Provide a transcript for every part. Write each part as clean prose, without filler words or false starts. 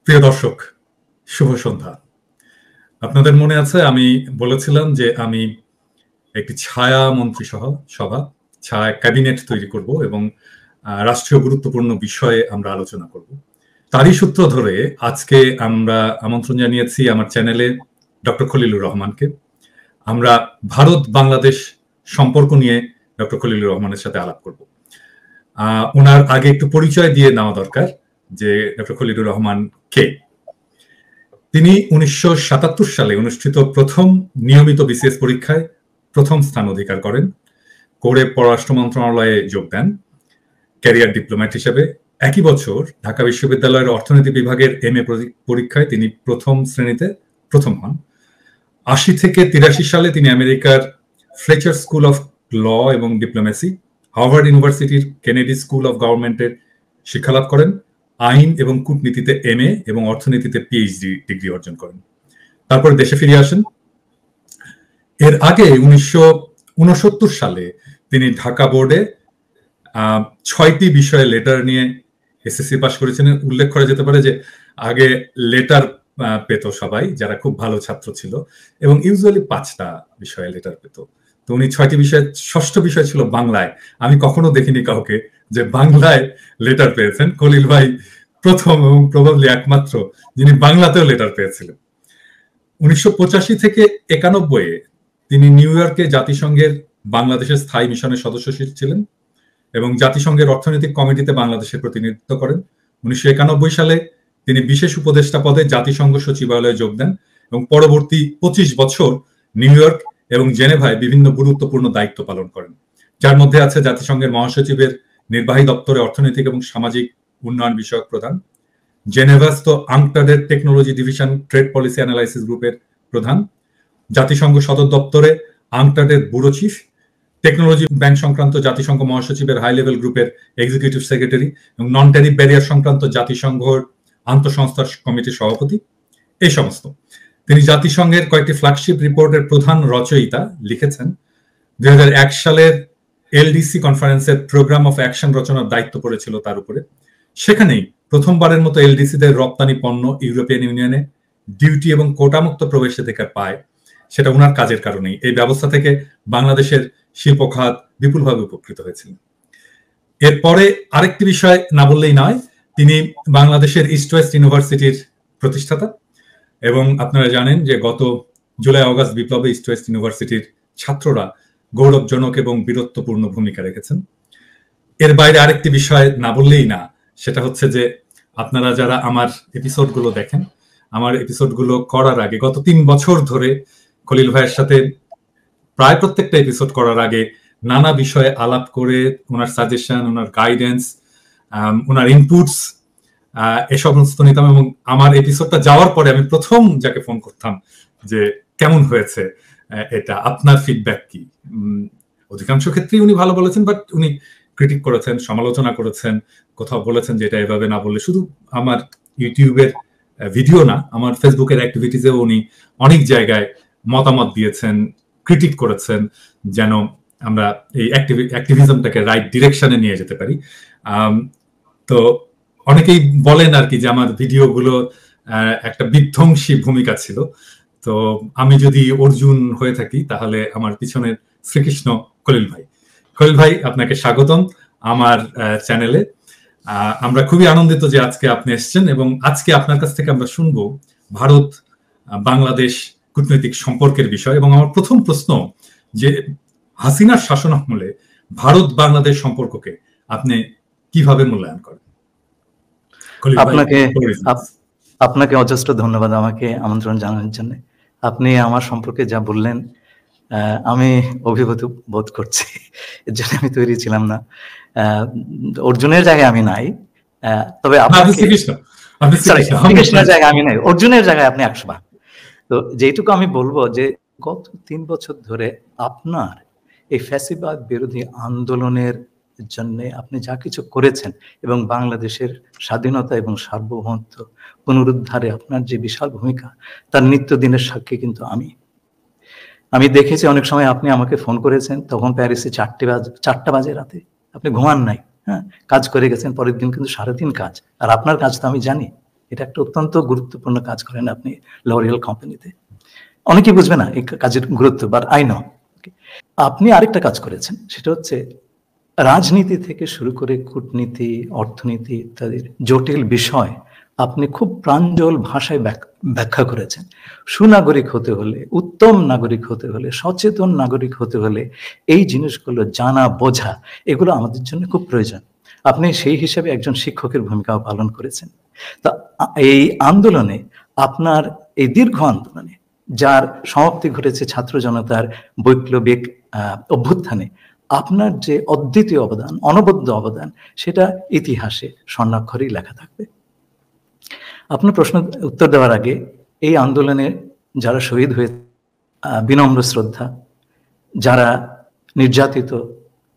প্রিয় দর্শক, শুভ সন্ধ্যা। আপনাদের মনে আছে আমি বলেছিলাম যে আমি একটি ছায়া সভা, ছায়া ক্যাবিনেট তৈরি করব এবং রাষ্ট্রীয় গুরুত্বপূর্ণ বিষয়ে আমরা আলোচনা করব। তারই সূত্র ধরে আজকে আমরা আমন্ত্রণ জানিয়েছি আমার চ্যানেলে ডক্টর খলিলুর রহমানকে। আমরা ভারত বাংলাদেশ সম্পর্ক নিয়ে ডক্টর খলিলুর রহমানের সাথে আলাপ করব। ওনার আগে একটু পরিচয় দিয়ে নেওয়া দরকার যে ডক্টর খলিলুর রহমান কে। তিনি 1977 সালে অনুষ্ঠিত প্রথম নিয়মিত বিসিএস পরীক্ষায় প্রথম স্থান অধিকার করেন, করে পররাষ্ট্র মন্ত্রণালয়ে যোগ দেন ক্যারিয়ার ডিপ্লোম্যাট হিসেবে। একই বছর ঢাকা বিশ্ববিদ্যালয়ের অর্থনীতি বিভাগের MA পরীক্ষায় তিনি প্রথম শ্রেণীতে প্রথম হন। 80 থেকে 83 সালে তিনি আমেরিকার ফ্লেচার স্কুল অফ ল এবং ডিপ্লোমেসি, হার্ভার্ড ইউনিভার্সিটির কেনেডি স্কুল অফ গভর্নমেন্টের শিক্ষালাভ করেন, আইন এবং কূটনীতিতে MA এবং অর্থনীতিতে PhD ডিগ্রি অর্জন করেন। তারপর দেশে ফিরে আসেন। এর আগে 1969 সালে তিনি ঢাকা বোর্ডে 6টি বিষয়ে লেটার নিয়ে SSC পাশ করেছিলেন। উল্লেখ করা যেতে পারে যে আগে লেটার পেত সবাই যারা খুব ভালো ছাত্র ছিল, এবং ইউজুয়ালি 5টা বিষয়ে লেটার পেত। তো উনি 6টি বিষয়ে, ষষ্ঠ বিষয় ছিল বাংলায়। আমি কখনো দেখিনি কাউকে যে বাংলায় লেটার পেয়েছেন। খলিল ভাই প্রথম এবং প্রবাবলি একমাত্র যিনি বাংলাতেও লেটার পেয়েছিলেন। 1985 থেকে 91 তিনি নিউ ইয়র্কে জাতিসংঘের বাংলাদেশের স্থায়ী মিশনের সদস্য ছিলেন এবং জাতিসংঘের অর্থনৈতিক কমিটিতে বাংলাদেশের প্রতিনিধিত্ব করেন। 1991 সালে তিনি বিশেষ উপদেষ্টা পদে জাতিসংঘ সচিবালয়ে যোগ দেন এবং পরবর্তী 25 বছর নিউ ইয়র্ক এবং জেনেভায় বিভিন্ন গুরুত্বপূর্ণ দায়িত্ব পালন করেন, যার মধ্যে আছে জাতিসংঘের মহাসচিবের নির্বাহী দপ্তরে অর্থনৈতিক এবং সামাজিক উন্নয়ন বিষয়ক প্রধান, জেনেভাস্থ আংটাডের technology division trade policy analysis গ্রুপের প্রধান, জাতিসংঘ সদর দপ্তরে আংটাডের ব্যুরো চিফ, টেকনোলজি ব্যাংক সংক্রান্ত জাতিসংঘ মহাসচিবের হাই লেভেল গ্রুপের এক্সিকিউটিভ সেক্রেটারি এবং নন ট্যারিফ ব্যারিয়ার সংক্রান্ত জাতিসংঘের আন্তঃসংস্থা কমিটির সভাপতি। এই সমস্ত তিনি জাতিসংঘের কয়েকটি ফ্ল্যাগশিপ রিপোর্টের প্রধান রচয়িতা, লিখেছেন। 2001 সালের LDC কনফারেন্সের প্রোগ্রাম অফ অ্যাকশন রচনার দায়িত্ব পড়েছিল তার উপরে। সেখানেই প্রথমবারের মতো LDCদের রপ্তানি পণ্য ইউরোপিয়ান ইউনিয়নে ডিউটি এবং কোটামুক্ত প্রবেশাধিকার পায়। সেটা ওনার কাজের কারণেই। এই ব্যবস্থা থেকে বাংলাদেশের শিল্প খাত বিপুলভাবে উপকৃত হয়েছিল। এরপরে আরেকটি বিষয় না বললেই নয়, তিনি বাংলাদেশের ইস্ট ওয়েস্ট ইউনিভার্সিটির প্রতিষ্ঠাতা এবং আপনারা জানেন যে গত জুলাই অগাস্ট বিপ্লবে ইস্ট ওয়েস্ট ইউনিভার্সিটির ছাত্ররা গৌরবজনক এবং বীরত্বপূর্ণ ভূমিকা রেখেছেন। এর বাইরে আরেকটি বিষয় না বললেই না, সেটা হচ্ছে যে আপনারা যারা আমার এপিসোডগুলো দেখেন, আমার এপিসোডগুলো করার আগে গত 3 বছর ধরে খলিল ভাইয়ের সাথে প্রায় প্রত্যেকটা এপিসোড করার আগে নানা বিষয়ে আলাপ করে ওনার সাজেশন, ওনার গাইডেন্স, ওনার ইনপুটস এ সমস্ত নিতাম। এবং আমার এপিসোডটা যাওয়ার পরে আমি প্রথম যাকে ফোন করতাম যে কেমন হয়েছে এটা, আপনার ফিডব্যাক কি। অধিকাংশ ক্ষেত্রেই উনি ভালো বলেছেন, বাট উনি ক্রিটিক করেছেন, সমালোচনা করেছেন, কোথাও বলেছেন যে এটা এভাবে না বললে। শুধু আমার ইউটিউবের ভিডিও না, আমার ফেসবুকের অ্যাক্টিভিটিসেও উনি অনেক জায়গায় মতামত দিয়েছেন, ক্রিটিক করেছেন, যেন আমরা এই অ্যাক্টিভিজমটাকে রাইট ডিরেকশনে নিয়ে যেতে পারি। তো অনেকেই বলেন আর কি যে আমার ভিডিওগুলো একটা বিধ্বংসী ভূমিকা ছিল। তো আমি যদি অর্জুন হয়ে থাকি তাহলে আমার পিছনের শ্রীকৃষ্ণ খলিল ভাই। খলিল ভাই, আপনাকে স্বাগতম আমার চ্যানেলে। আমরা খুবই আনন্দিত যে আজকে আপনি এসেছেন এবং আজকে আপনার কাছ থেকে আমরা শুনবো ভারত বাংলাদেশ কূটনৈতিক সম্পর্কের বিষয়। এবং আমার প্রথম প্রশ্ন যে হাসিনার শাসন আমলে ভারত বাংলাদেশ সম্পর্ককে আপনি কিভাবে মূল্যায়ন করেন? আপনাকে অজস্র ধন্যবাদ আমাকে আমন্ত্রণ জানানোর জন্য। আপনি আমার সম্পর্কে যা বললেন আমি অভিভূত বোধ করছি, এর জন্য আমি তৈরি ছিলাম না। অর্জুনের জায়গায় আমি নাই, তবে কৃষ্ণের জায়গায় আমি নাই, অর্জুনের জায়গায় আপনি 100 বার। তো যেটুকু আমি বলবো যে গত 3 বছর ধরে আপনার এই ফ্যাসিবাদ বিরোধী আন্দোলনের জন্য আপনি যা কিছু করেছেন এবং বাংলাদেশের স্বাধীনতা এবং সার্বভৌমত্ব পুনরুদ্ধারে আপনার যে বিশাল ভূমিকা, তার নিত্যদিনের সাক্ষী কিন্তু আমি দেখেছি। অনেক সময় আপনি আমাকে ফোন করেছেন, তখন প্যারিসে 4টা বাজে রাতে, আপনি ঘুমান নাই, হ্যাঁ, কাজ করে গেছেন। পরের দিন কিন্তু 3.5 কাজ। আর আপনার কাজ তো আমি জানি, এটা একটা অত্যন্ত গুরুত্বপূর্ণ কাজ করেন আপনি লরিয়াল কোম্পানিতে। অনেকেই বুঝবে না এই কাজের গুরুত্ব, বাট আই নো। আপনি আরেকটা কাজ করেছেন, সেটা হচ্ছে রাজনীতি থেকে শুরু করে কূটনীতি, অর্থনীতি ইত্যাদির জটিল বিষয় আপনি খুব প্রাঞ্জল ভাষায় ব্যাখ্যা করেছেন। সুনাগরিক হতে হলে, উত্তম নাগরিক হতে হলে, সচেতন নাগরিক হতে হলে এই জিনিসগুলো জানা বোঝা, এগুলো আমাদের জন্য খুব প্রয়োজন। আপনি সেই হিসাবে একজন শিক্ষকের ভূমিকাও পালন করেছেন। তা এই আন্দোলনে, আপনার এই দীর্ঘ আন্দোলনে, যার সমাপ্তি ঘটেছে ছাত্র জনতার বৈপ্লবিক অভ্যুত্থানে, আপনার যে অদ্বিতীয় অবদান, অনবদ্য অবদান, সেটা ইতিহাসে স্বর্ণাক্ষরেই লেখা থাকবে। আপনার প্রশ্ন উত্তর দেওয়ার আগে এই আন্দোলনে যারা শহীদ হয়ে, বিনম্র শ্রদ্ধা, যারা নির্যাতিত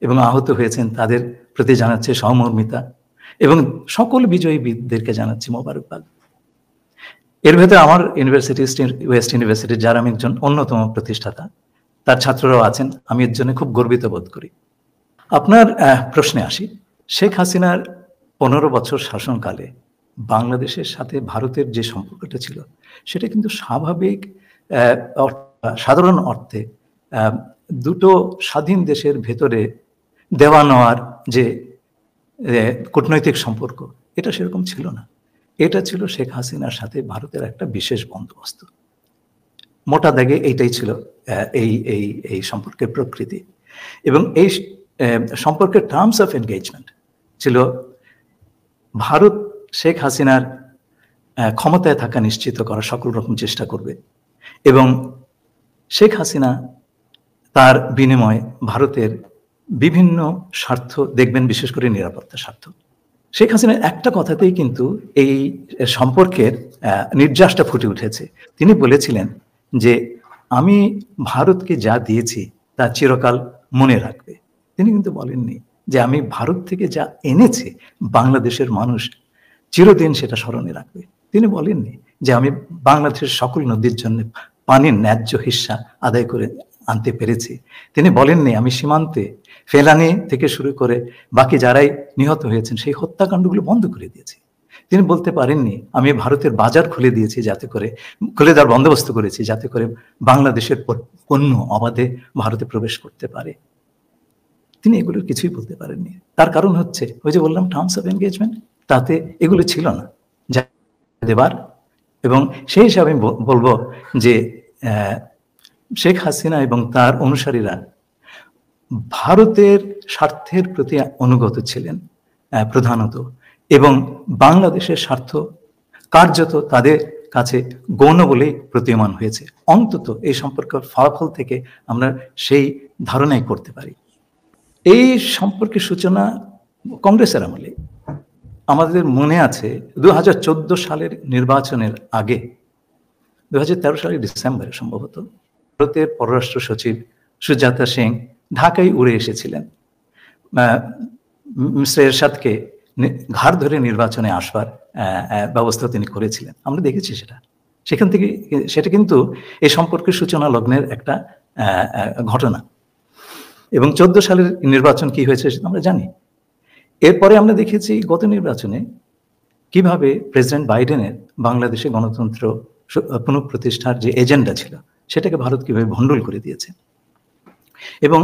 এবং আহত হয়েছেন তাদের প্রতি জানাচ্ছে সহমর্মিতা, এবং সকল বিজয়ী বীরদেরকে জানাচ্ছি মোবারকবাদ। এর ভেতরে আমার ইউনিভার্সিটি, ওয়েস্ট ইউনিভার্সিটির, যার আমি একজন অন্যতম প্রতিষ্ঠাতা, তার ছাত্ররাও আছেন। আমি এর জন্য খুব গর্বিত বোধ করি। আপনার প্রশ্নে আসি। শেখ হাসিনার 15 বছর শাসনকালে বাংলাদেশের সাথে ভারতের যে সম্পর্কটা ছিল, সেটা কিন্তু স্বাভাবিক, সাধারণ অর্থে দুটো স্বাধীন দেশের ভেতরে দেওয়া নেওয়ার যে কূটনৈতিক সম্পর্ক, এটা সেরকম ছিল না। এটা ছিল শেখ হাসিনার সাথে ভারতের একটা বিশেষ বন্দোবস্ত। মোটা দাগে এইটাই ছিল এই সম্পর্কের প্রকৃতি। এবং এই সম্পর্কের টার্মস অফ এনগেজমেন্ট ছিল ভারত শেখ হাসিনার ক্ষমতায় থাকা নিশ্চিত করার সকল রকম চেষ্টা করবে, এবং শেখ হাসিনা তার বিনিময়ে ভারতের বিভিন্ন স্বার্থ দেখবেন, বিশেষ করে নিরাপত্তা স্বার্থ। শেখ হাসিনার একটা কথাতেই কিন্তু এই সম্পর্কের নির্যাসটা ফুটে উঠেছে। তিনি বলেছিলেন যে আমি ভারতকে যা দিয়েছি তা চিরকাল মনে রাখবে। তিনি কিন্তু বলেননি যে আমি ভারত থেকে যা এনেছি বাংলাদেশের মানুষ চিরদিন সেটা স্মরণে রাখবে। তিনি বলেননি যে আমি বাংলাদেশের সকল নদীর জন্য পানির ন্যায্য হিস্সা আদায় করে আনতে পেরেছি। তিনি বলেননি আমি সীমান্তে ফেলানি থেকে শুরু করে বাকি যারাই নিহত হয়েছেন সেই হত্যাকাণ্ডগুলো বন্ধ করে দিয়েছি। তিনি বলতে পারেননি আমি ভারতের বাজার খুলে দিয়েছি, যাতে করে খুলে দেওয়ার বন্দোবস্ত করেছি যাতে করে বাংলাদেশের পণ্য অবাধে ভারতে প্রবেশ করতে পারে। তিনি এগুলোর কিছুই বলতে পারেননি। তার কারণ হচ্ছে ওই যে বললাম টার্মস অফ এনগেজমেন্ট, তাতে এগুলো ছিল না যা দেবার। এবং সেই হিসাবে আমি বলবো যে শেখ হাসিনা এবং তার অনুসারীরা ভারতের স্বার্থের প্রতি অনুগত ছিলেন প্রধানত, এবং বাংলাদেশের স্বার্থ কার্যত তাদের কাছে গৌণ বলেই প্রতীয়মান হয়েছে। অন্তত এই সম্পর্কের ফলাফল থেকে আমরা সেই ধারণাই করতে পারি। এই সম্পর্কের সূচনা কংগ্রেসের আমলে। আমাদের মনে আছে 2014 সালের নির্বাচনের আগে, 2013 সালের ডিসেম্বরে সম্ভবত, ভারতের পররাষ্ট্র সচিব সুজাতা সিং ঢাকায় উড়ে এসেছিলেন মিস্টার এরশাদকে ঘাড় ধরে নির্বাচনে আসবার ব্যবস্থা তিনি করেছিলেন। আমরা দেখেছি সেটা। সেখান থেকে সেটা কিন্তু এই সম্পর্কের সূচনা লগ্নের একটা ঘটনা। এবং 14 সালের নির্বাচন কি হয়েছে সেটা আমরা জানি। এরপরে আমরা দেখেছি গত নির্বাচনে কিভাবে প্রেসিডেন্ট বাইডেনের বাংলাদেশে গণতন্ত্র পুনঃপ্রতিষ্ঠার যে এজেন্ডা ছিল সেটাকে ভারত কিভাবে ভণ্ডুল করে দিয়েছে, এবং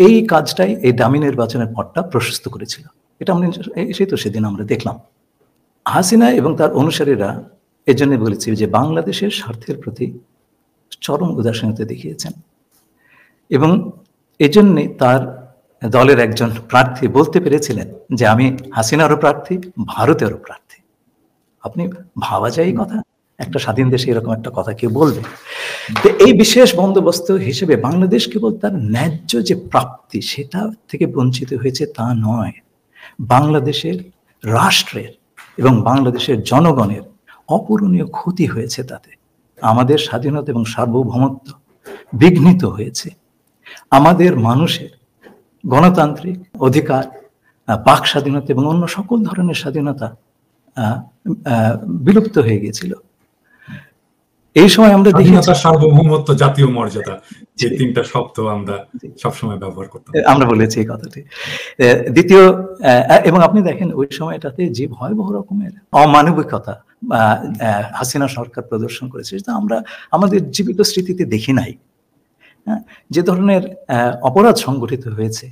এই কাজটাই এই দামি নির্বাচনের পথটা প্রশস্ত করেছিল। এটা আমরা সেদিন আমরা দেখলাম। হাসিনা এবং তার অনুসারীরা এর জন্য বলেছি যে বাংলাদেশের স্বার্থের প্রতি চরম উদাসীনতা দেখিয়েছেন, এবং এজন্যে তার দলের একজন প্রার্থী বলতে পেরেছিলেন যে আমি হাসিনারও প্রার্থী, ভারতেরও প্রার্থী। আপনি ভাবা যায় এই কথা? একটা স্বাধীন দেশে এরকম একটা কথা কেউ বলবে? তো এই বিশেষ বন্দোবস্ত হিসেবে বাংলাদেশ কেবল তার ন্যায্য যে প্রাপ্তি সেটা থেকে বঞ্চিত হয়েছে তা নয়, বাংলাদেশের রাষ্ট্রের এবং বাংলাদেশের জনগণের অপূরণীয় ক্ষতি হয়েছে। তাতে আমাদের স্বাধীনতা এবং সার্বভৌমত্ব বিঘ্নিত হয়েছে। আমাদের মানুষের গণতান্ত্রিক অধিকার, বাক স্বাধীনতা এবং অন্য সকল ধরনের স্বাধীনতা বিলুপ্ত হয়ে গিয়েছিল। এই সময় আমরা স্বাধীনতা, সার্বভৌমত্ব, জাতীয় মর্যাদা, যে তিনটা শব্দ আমরা সবসময় ব্যবহার করতাম, আমরা বলেছি এই কথাটি। দ্বিতীয়, এবং আপনি দেখেন ওই সময়টাতে যে ভয়াবহ রকমের অমানবিকতা হাসিনা সরকার প্রদর্শন করেছে, সেটা আমরা আমাদের জীবিত স্মৃতিতে দেখি নাই। হ্যাঁ, যে ধরনের অপরাধ সংগঠিত হয়েছে,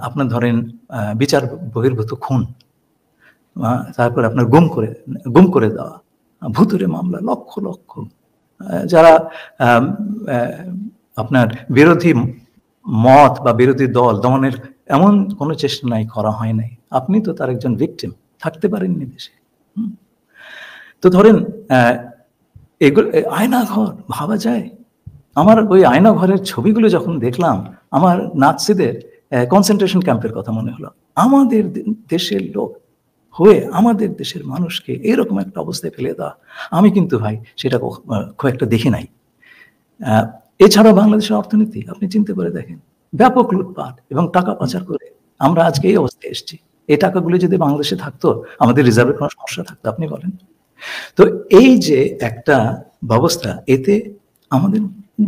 আপনার ধরেন বিচার বহির্ভূত খুন, তারপর আপনার গুম করে দেওয়া, ভুতুরে মামলা, লক্ষ লক্ষ, যারা আপনার বিরোধী মত বা বিরোধী দল দমনের এমন কোনো চেষ্টা নাই, করা হয় নাই। আপনি তো তার একজন ভিকটিম, থাকতে পারেননি দেশে। তো ধরেন এগুলো আয়নাঘর ভাবা যায়। আমার ওই আয়নাঘরের ছবিগুলো যখন দেখলাম, আমার নাৎসিদের কনসেন্ট্রেশন ক্যাম্পের কথা মনে হলো। আমাদের দেশের লোক হয়ে আমাদের দেশের মানুষকে এরকম একটা অবস্থায় ফেলে দেওয়া, আমি কিন্তু ভাই সেটা খুব একটা দেখি নাই। এছাড়াও বাংলাদেশের অর্থনীতি আপনি চিন্তা করে দেখেন, ব্যাপক লুটপাট এবং টাকা পাচার করে আমরা আজকে এই অবস্থায় এসেছি। এই টাকাগুলো যদি বাংলাদেশে থাকতো, আমাদের রিজার্ভের কোনো সমস্যা থাকতো? আপনি বলেন। তো এই যে একটা ব্যবস্থা, এতে আমাদের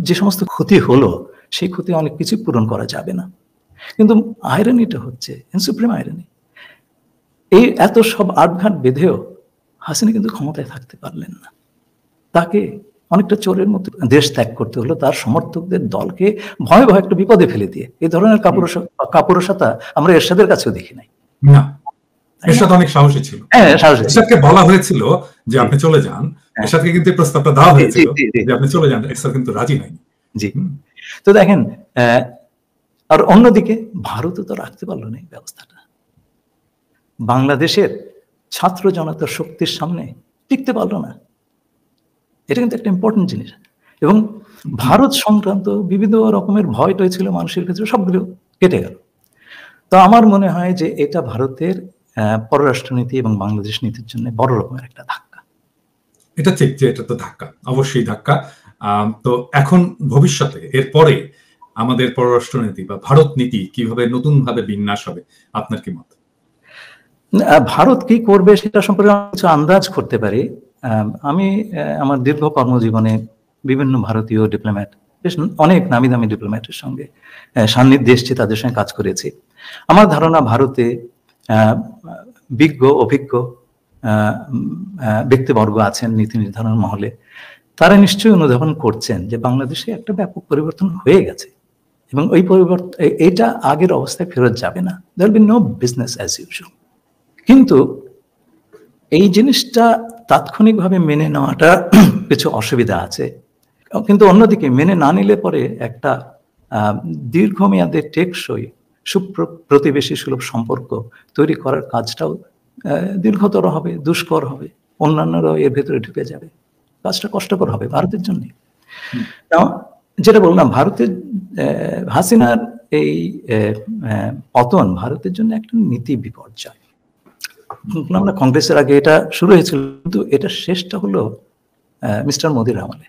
যে সমস্ত ক্ষতি হলো, সেই ক্ষতি অনেক কিছু পূরণ করা যাবে না। কিন্তু আয়রনিটা হচ্ছে, সুপ্রিম আয়রনি, এই এত সব আটঘাট বেঁধেও হাসিনা কিন্তু ক্ষমতায় থাকতে পারলেন না। তাকে অনেকটা চোরের মতো দেশ ত্যাগ করতে হলো, তার সমর্থকদের দলকে ভয়ে ভয়ে একটা বিপদে ফেলে দিয়ে। এই ধরনের কাপুরুষতা আমরা এরশাদের কাছেও দেখি নাই। না, এরশাদ অনেক সাহসী ছিল। এরশাদকে বলা হয়েছিল যে আপনি চলে যান, এরশাদকে কিন্তু প্রস্তাবটা দেওয়া হয়েছিল যে আপনি চলে যান, এরশাদ কিন্তু রাজি হয়নি। জি, তো দেখেন, আর অন্যদিকে ভারতও তো রাখতে পারলো না এই ব্যবস্থাটা। বাংলাদেশের ছাত্র জনতার শক্তির সামনে টিকতে পারলো না। এটা কিন্তু একটা ইম্পর্টেন্ট জিনিস। এবং ভারত সংক্রান্ত বিভিন্ন রকমের ভয় টয় ছিল মানুষের ক্ষেত্রে, সবগুলো কেটে গেল। তো আমার মনে হয় যে এটা ভারতের পররাষ্ট্রনীতি এবং বাংলাদেশ নীতির জন্য বড় রকমের একটা ধাক্কা। এটা ঠিক যে এটা তো ধাক্কা, অবশ্যই ধাক্কা। তো এখন ভবিষ্যতে এরপরে আমাদের পররাষ্ট্রনীতি বা ভারত নীতি কিভাবে নতুন ভাবে বিন্যাস হবে, আপনার কি মত? ভারত কি করবে সেটা সম্পর্কে কিছু আন্দাজ করতে পারি। আমি আমার দীর্ঘ কর্মজীবনে বিভিন্ন ভারতীয় ডিপ্লোম্যাট, অনেক নামি দামি ডিপ্লোম্যাটের সঙ্গে সান্নিধ্যে এসেছি, তাদের সঙ্গে কাজ করেছি। আমার ধারণা ভারতে বিজ্ঞ অভিজ্ঞ ব্যক্তিবর্গ আছেন নীতি নির্ধারণ মহলে, তারা নিশ্চয়ই অনুধাবন করছেন যে বাংলাদেশে একটা ব্যাপক পরিবর্তন হয়ে গেছে এবং ওই পরিবর্তন, এটা আগের অবস্থায় ফেরত যাবে না। There will be no business as usual. কিন্তু এই জিনিসটা তাৎক্ষণিকভাবে মেনে নেওয়াটা কিছু অসুবিধা আছে। কিন্তু অন্যদিকে মেনে না নিলে পরে একটা দীর্ঘমেয়াদে টেকসই প্রতিবেশী সুলভ সম্পর্ক তৈরি করার কাজটাও দীর্ঘতর হবে, দুষ্কর হবে, অন্যান্যরাও এর ভেতরে ঢুকে যাবে, কাজটা কষ্টকর হবে ভারতের জন্য। যেটা বললাম, ভারতের হাসিনার এই পতন ভারতের জন্য একটা নীতি বিপর্যয়। আমরা কংগ্রেসের আগে এটা শুরু হয়েছিল, কিন্তু এটা শেষটা হলো মিস্টার মোদির আমলে।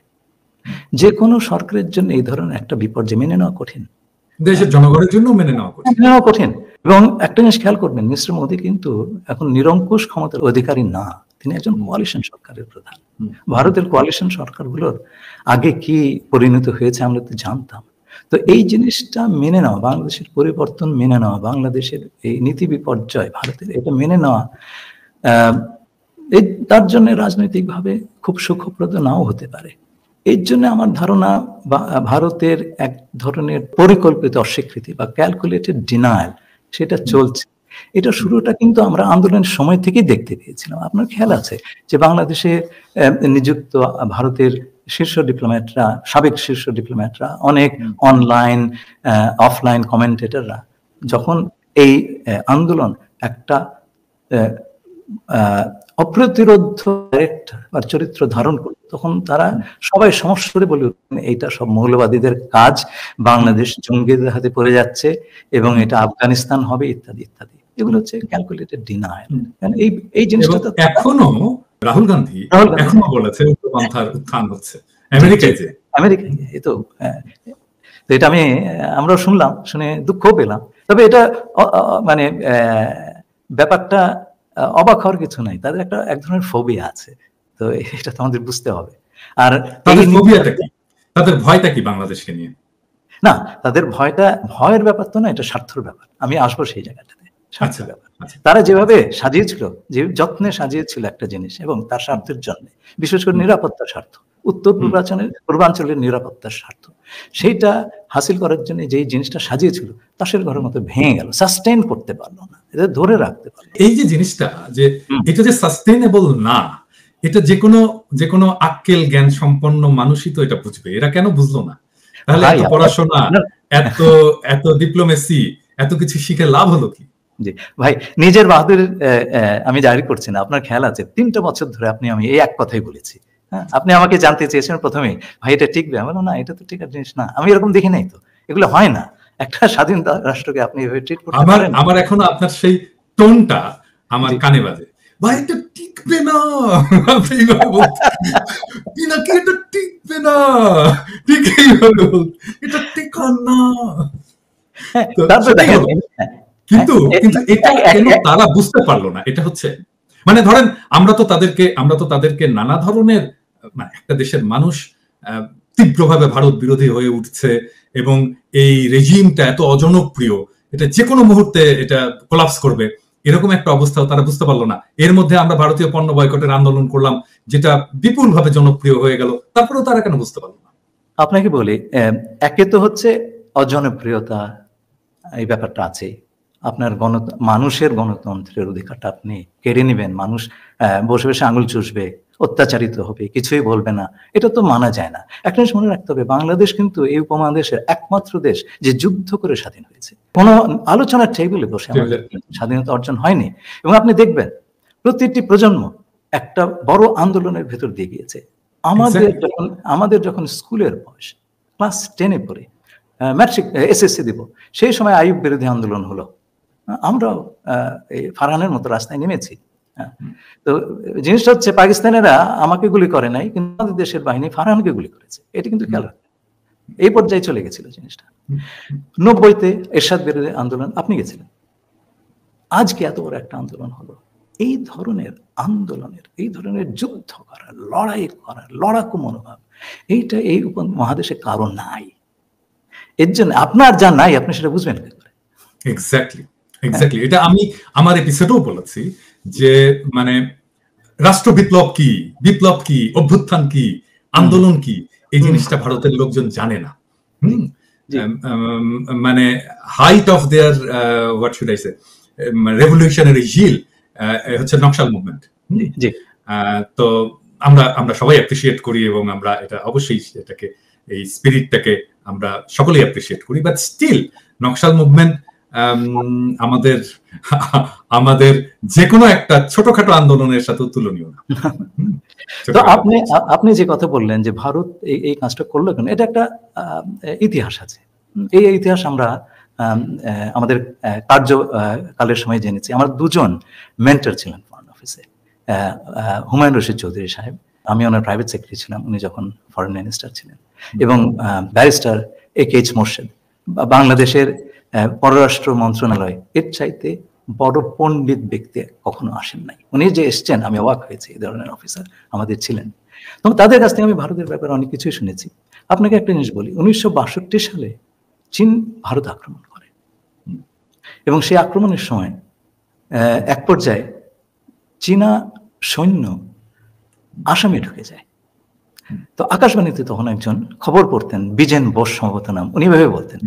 যে কোনো সরকারের জন্য এই ধরনের একটা বিপর্যয় মেনে নেওয়া কঠিন, দেশের জনগণের জন্য মেনে নেওয়া কঠিন। এবং একটা জিনিস খেয়াল করবেন, মিস্টার মোদি কিন্তু এখন নিরঙ্কুশ ক্ষমতার অধিকারী না, তিনি একজন কোয়ালিশন সরকারের প্রধান। ভারতের কোয়ালিশন সরকারগুলোর আগে কি পরিণত হয়েছে আমরা তো জানতাম। তো এই জিনিসটা মেনে নেওয়া, বাংলাদেশের পরিবর্তন মেনে নেওয়া, বাংলাদেশের এই নীতি বিপর্যয় ভারতের, এটা মেনে নেওয়া তার জন্য রাজনৈতিকভাবে খুব সুখপ্রদ নাও হতে পারে। এর জন্য আমার ধারণা ভারতের এক ধরনের পরিকল্পিত অস্বীকৃতি বা ক্যালকুলেটেড ডিনায়াল সেটা চলছে। এটা শুরুটা কিন্তু আমরা আন্দোলনের সময় থেকেই দেখতে পেয়েছিলাম। আপনার খেয়াল আছে যে বাংলাদেশে নিযুক্ত ভারতের শীর্ষ ডিপ্লোম্যাটরা, সাবেক শীর্ষ ডিপ্লোম্যাটরা, অনেক অনলাইন অফলাইন কমেন্টেটররা যখন এই আন্দোলন একটা অপ্রতিরোধ্য চরিত্র ধারণ করল, তখন তারা সবাই সমস্যারে বলে উঠলেন এইটা সব মৌলবাদীদের কাজ, বাংলাদেশ জঙ্গিদের হাতে পড়ে যাচ্ছে এবং এটা আফগানিস্তান হবে ইত্যাদি ইত্যাদি। এগুলো হচ্ছে ক্যালকুলেটেড ডিনায়াল। এই জিনিসটা তো এখনো রাহুল গান্ধী এখনো বলেছে উগ্রপন্থার উত্থান হচ্ছে আমেরিকায়। এই তো এটা আমরা শুনলাম, শুনে দুঃখ পেলাম। তবে এটা মানে ব্যাপারটা অবাক হওয়ার কিছু নাই, তাদের এক ধরনের ফোবিয়া আছে, তো এটা তো আমাদের বুঝতে হবে। আর তাদের ফোবিয়াটা কি, তাদের ভয়টা কি বাংলাদেশকে নিয়ে? না, তাদের ভয়ের ব্যাপার তো না, এটা স্বার্থের ব্যাপার। আমি আসবো সেই জায়গাটাতে। স্বার্থের ব্যাপার। তারা যেভাবে সাজিয়েছিল, যে যত্নে সাজিয়েছিল একটা জিনিস এবং তার স্বার্থের জন্য, বিশেষ করে নিরাপত্তার স্বার্থ, উত্তর পূর্বাঞ্চলের নিরাপত্তার স্বার্থ, সেইটা হাসিল করার জন্য যেই জিনিসটা সাজিয়েছিল তাসের ঘরের মতো ভেঙে গেল, সাস্টেইন করতে পারলো না, এটা ধরে রাখতে পারলো। এই যে জিনিসটা, যে এটা যে সাস্টেইনেবল না, এটা যে কোনো আক্কেল জ্ঞান সম্পন্ন মানুষই তো এটা বুঝবে। এরা কেন বুঝলো না? তাহলে এত পড়াশোনা, এত ডিপ্লোমেসি, এত কিছু শিখে লাভ হলো কি? জি ভাই, নিজের বাহাদুর আমি জারি করছি না। আপনার খেয়াল আছে 3টা বছর ধরে আমি এই এক কথাই বলেছি। হ্যাঁ, আপনি আমাকে জানতে চেয়েছেন প্রথমে, ভাই এটা টিকবে? আমি বললাম না, এটা তো টিকার জিনিস না। আমি এরকম দেখি নাই তো, এগুলো হয় না। একটা স্বাধীন রাষ্ট্রকে আপনি এভাবে ট্রিট করতে পারেন? আমার এখনো আপনার সেই টোনটা আমার কানে বাজে, ভাই এটা টিকবে না, আপনি এইভাবে বলছেন, পিনাকি এটা টিকবে না, ঠিক এইভাবে বলছেন, এটা টিকার না। কিন্তু এটা কেন তারা বুঝতে পারলো না? এটা হচ্ছে, মানে ধরেন আমরা তো তাদেরকে নানা ধরনের, মানে একটা দেশের মানুষ তীব্রভাবে ভারত বিরোধী হয়ে উঠছে এবং এই রেজিমটা এত অজনপ্রিয়, এটা যে কোনো মুহূর্তে এটা কোলাপস করবে, এরকম একটা অবস্থাও তারা বুঝতে পারলো না। এর মধ্যে আমরা ভারতীয় পণ্য বয়কটের আন্দোলন করলাম, যেটা বিপুলভাবে জনপ্রিয় হয়ে গেল, তারপরেও তারা কেন বুঝতে পারলো না? আপনাকে বলি, একে তো হচ্ছে অজনপ্রিয়তা, এই ব্যাপারটা আছে। আপনার মানুষের গণতন্ত্রের অধিকারটা আপনি কেড়ে নেবেন, মানুষ বসে বসে আঙুল চুষবে, অত্যাচারিত হবে, কিছুই বলবে না, এটা তো মানা যায় না। একটা জিনিস মনে রাখতে হবে, বাংলাদেশ কিন্তু এই উপমহাদেশের একমাত্র দেশ যে যুদ্ধ করে স্বাধীন হয়েছে। কোনো আলোচনার টেবিলে বসে আমাদের স্বাধীনতা অর্জন হয়নি। এবং আপনি দেখবেন প্রতিটি প্রজন্ম একটা বড় আন্দোলনের ভেতর দিয়ে গিয়েছে। আমাদের যখন স্কুলের বয়স, ক্লাস 10-এ পড়ে, ম্যাট্রিক এসএসসি দিব, সেই সময় আইয়ুব বিরোধী আন্দোলন হলো, আমরাও ফারহানের মতো রাস্তায় নেমেছি। তো জিনিসটা হচ্ছে, পাকিস্তানেরা আমাকে গুলি করে নাই, কিন্তু আমাদের দেশের বাহিনী ফারহানকে গুলি করেছে। এটা কিন্তু খেয়াল রাখবেন, এই পর্যায়ে চলে গেছিল জিনিসটা। 90-তে এরশাদ বিরোধী আন্দোলন, আপনি গেছিলেন। আজকে এত বড় একটা আন্দোলন হলো। এই ধরনের আন্দোলনের, এই ধরনের যুদ্ধ করার, লড়াই করার, লড়াকু মনোভাব, এইটা এই উপমহাদেশে কারণ নাই। এর জন্য আপনার যা নাই, আপনি সেটা বুঝবেন কি করে? এক্স্যাক্টলি। এটা আমি আমার এপিসোডেও বলেছি যে, মানে রাষ্ট্র বিপ্লব কি, অভ্যুত্থান কি, আন্দোলন কি, এই জিনিসটা ভারতের লোকজন জানে না। মানে height of there what should I say revolutionary zeal হচ্ছে নকশাল মুভমেন্ট। তো আমরা সবাই অ্যাপ্রিশিয়েট করি এবং আমরা এটা অবশ্যই এটাকে, এই স্পিরিটটাকে আমরা সকলেই অ্যাপ্রিশিয়েট করি, বাট স্টিল নকশাল মুভমেন্ট আমাদের যে কোনো একটা ছোটখাটো আন্দোলনের সাথে তুলনীয় না। তো আপনি যে কথা বললেন যে ভারত এই কাজটা করলো কেন, এটা একটা ইতিহাস আছে। এই ইতিহাস আমরা আমাদের কার্যকালের সময় জেনেছি। আমার 2জন মেন্টর ছিলেন ফরেন অফিসে, হুমায়ুন রশিদ চৌধুরী সাহেব, আমি ওনার প্রাইভেট সেক্রেটারি ছিলাম, উনি যখন ফরেন মিনিস্টার ছিলেন, এবং ব্যারিস্টার AK মোর্শেদ, বাংলাদেশের পররাষ্ট্র মন্ত্রণালয় এর চাইতে বড় পণ্ডিত ব্যক্তি কখনো আসেন নাই। উনি যে এসছেন, আমি অবাক হয়েছি, এই ধরনের অফিসার আমাদের ছিলেন। তো তাদের কাছ থেকে আমি ভারতের ব্যাপারে অনেক কিছুই শুনেছি। আপনাকে একটা জিনিস বলি, 1962 সালে চীন ভারত আক্রমণ করে, এবং সেই আক্রমণের সময় এক পর্যায়ে চীনা সৈন্য আসামে ঢুকে যায়। তো আকাশবাণীতে তখন একজন খবর পড়তেন, বিজেন বোস সম্ভবত নাম, উনি ভেবে বলতেন,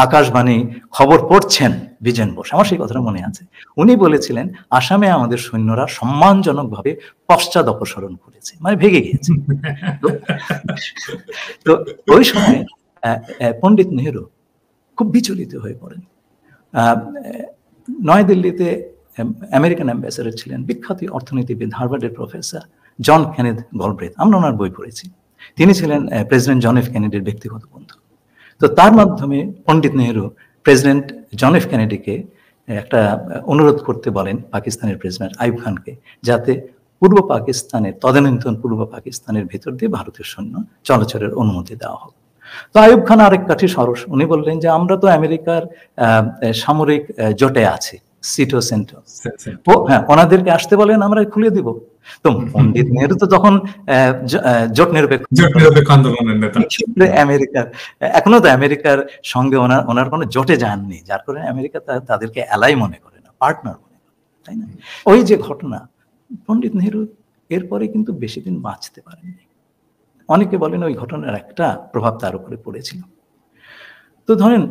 আকাশবাণী খবর পড়ছেন বিজেন বোস, আমার সেই কথাটা মনে আছে। উনি বলেছিলেন, আসামে আমাদের সৈন্যরা সম্মানজনকভাবে পশ্চাৎ অপসরণ করেছে, মানে ভেগে গিয়েছে। তো ওই সময় পণ্ডিত নেহেরু খুব বিচলিত হয়ে পড়েন। নয়াদিল্লিতে আমেরিকান অ্যাম্বাসেডর ছিলেন বিখ্যাত অর্থনীতিবিদ, হার্ভার্ডের প্রফেসর জন কেনেথ গলব্রেথ, আমরা ওনার বই পড়েছি। তিনি ছিলেন প্রেসিডেন্ট জন এফ কেনেডির ব্যক্তিগত বন্ধু। তো তার মাধ্যমে পণ্ডিত নেহেরু প্রেসিডেন্ট জন এফ কেনেডিকে একটা অনুরোধ করতে বলেন পাকিস্তানের প্রেসিডেন্ট আইয়ুব খানকে, যাতে পূর্ব পাকিস্তানের, তদানীন্তন পূর্ব পাকিস্তানের ভেতর দিয়ে ভারতীয় সৈন্য চলাচলের অনুমতি দেওয়া হোক। তো আইয়ুব খান আরেক কাঠি সরস, উনি বললেন যে আমরা তো আমেরিকার সামরিক জোটে আছি, সিটো সেন্টো, হ্যাঁ, ওনাদেরকে আসতে বলেন, আমরা খুলে দিব। তো পণ্ডিত নেহেরু তো তখন জোট নিরপেক্ষ আন্দোলনের নেতা, আমেরিকার এখনো তো আমেরিকার সঙ্গে ওনার কোনো জোটে যাননি, যার কারণে আমেরিকা তাদেরকে এলাই মনে করে না। পার্টনার মনে করে, তাই না? ওই যে ঘটনা, পণ্ডিত নেহরু এরপরে কিন্তু বেশি দিন বাঁচতে পারেননি। অনেকে বলেন ওই ঘটনার একটা প্রভাব তার উপরে পড়েছিল। তো ধরেন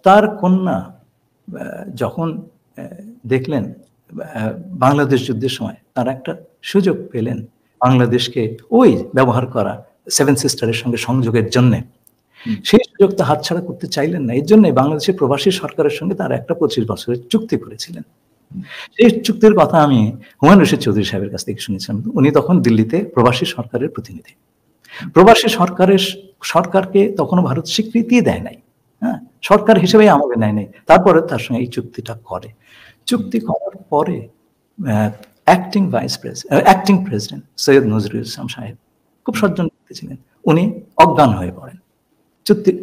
তার কন্যা যখন দেখলেন বাংলাদেশ যুদ্ধের সময় তারা একটা সুযোগ পেলেন বাংলাদেশকে ওই ব্যবহার করা সেভেন সিস্টারের সঙ্গে সংযোগের জন্য, সেই সুযোগটা হাতছাড়া করতে চাইলেন না। এর জন্য বাংলাদেশের প্রবাসী সরকারের সঙ্গে তারা একটা 25 বছরের চুক্তি করেছিলেন। সেই চুক্তির কথা আমি হুমায়ুন রশিদ চৌধুরী সাহেবের কাছ থেকে শুনেছিলাম। উনি তখন দিল্লিতে প্রবাসী সরকারের প্রতিনিধি। প্রবাসী সরকারকে তখনও ভারত স্বীকৃতি দেয় নাই, হ্যাঁ, সরকার হিসেবে আমলে নেয় নাই। তারপরে তার সঙ্গে এই চুক্তিটা করে। চুক্তি করার পরে অ্যাক্টিং প্রেসিডেন্ট সৈয়দ নজরুল ইসলাম সাহেব খুব সজ্জন ব্যক্তি ছিলেন, উনি অজ্ঞান হয়ে পড়েন।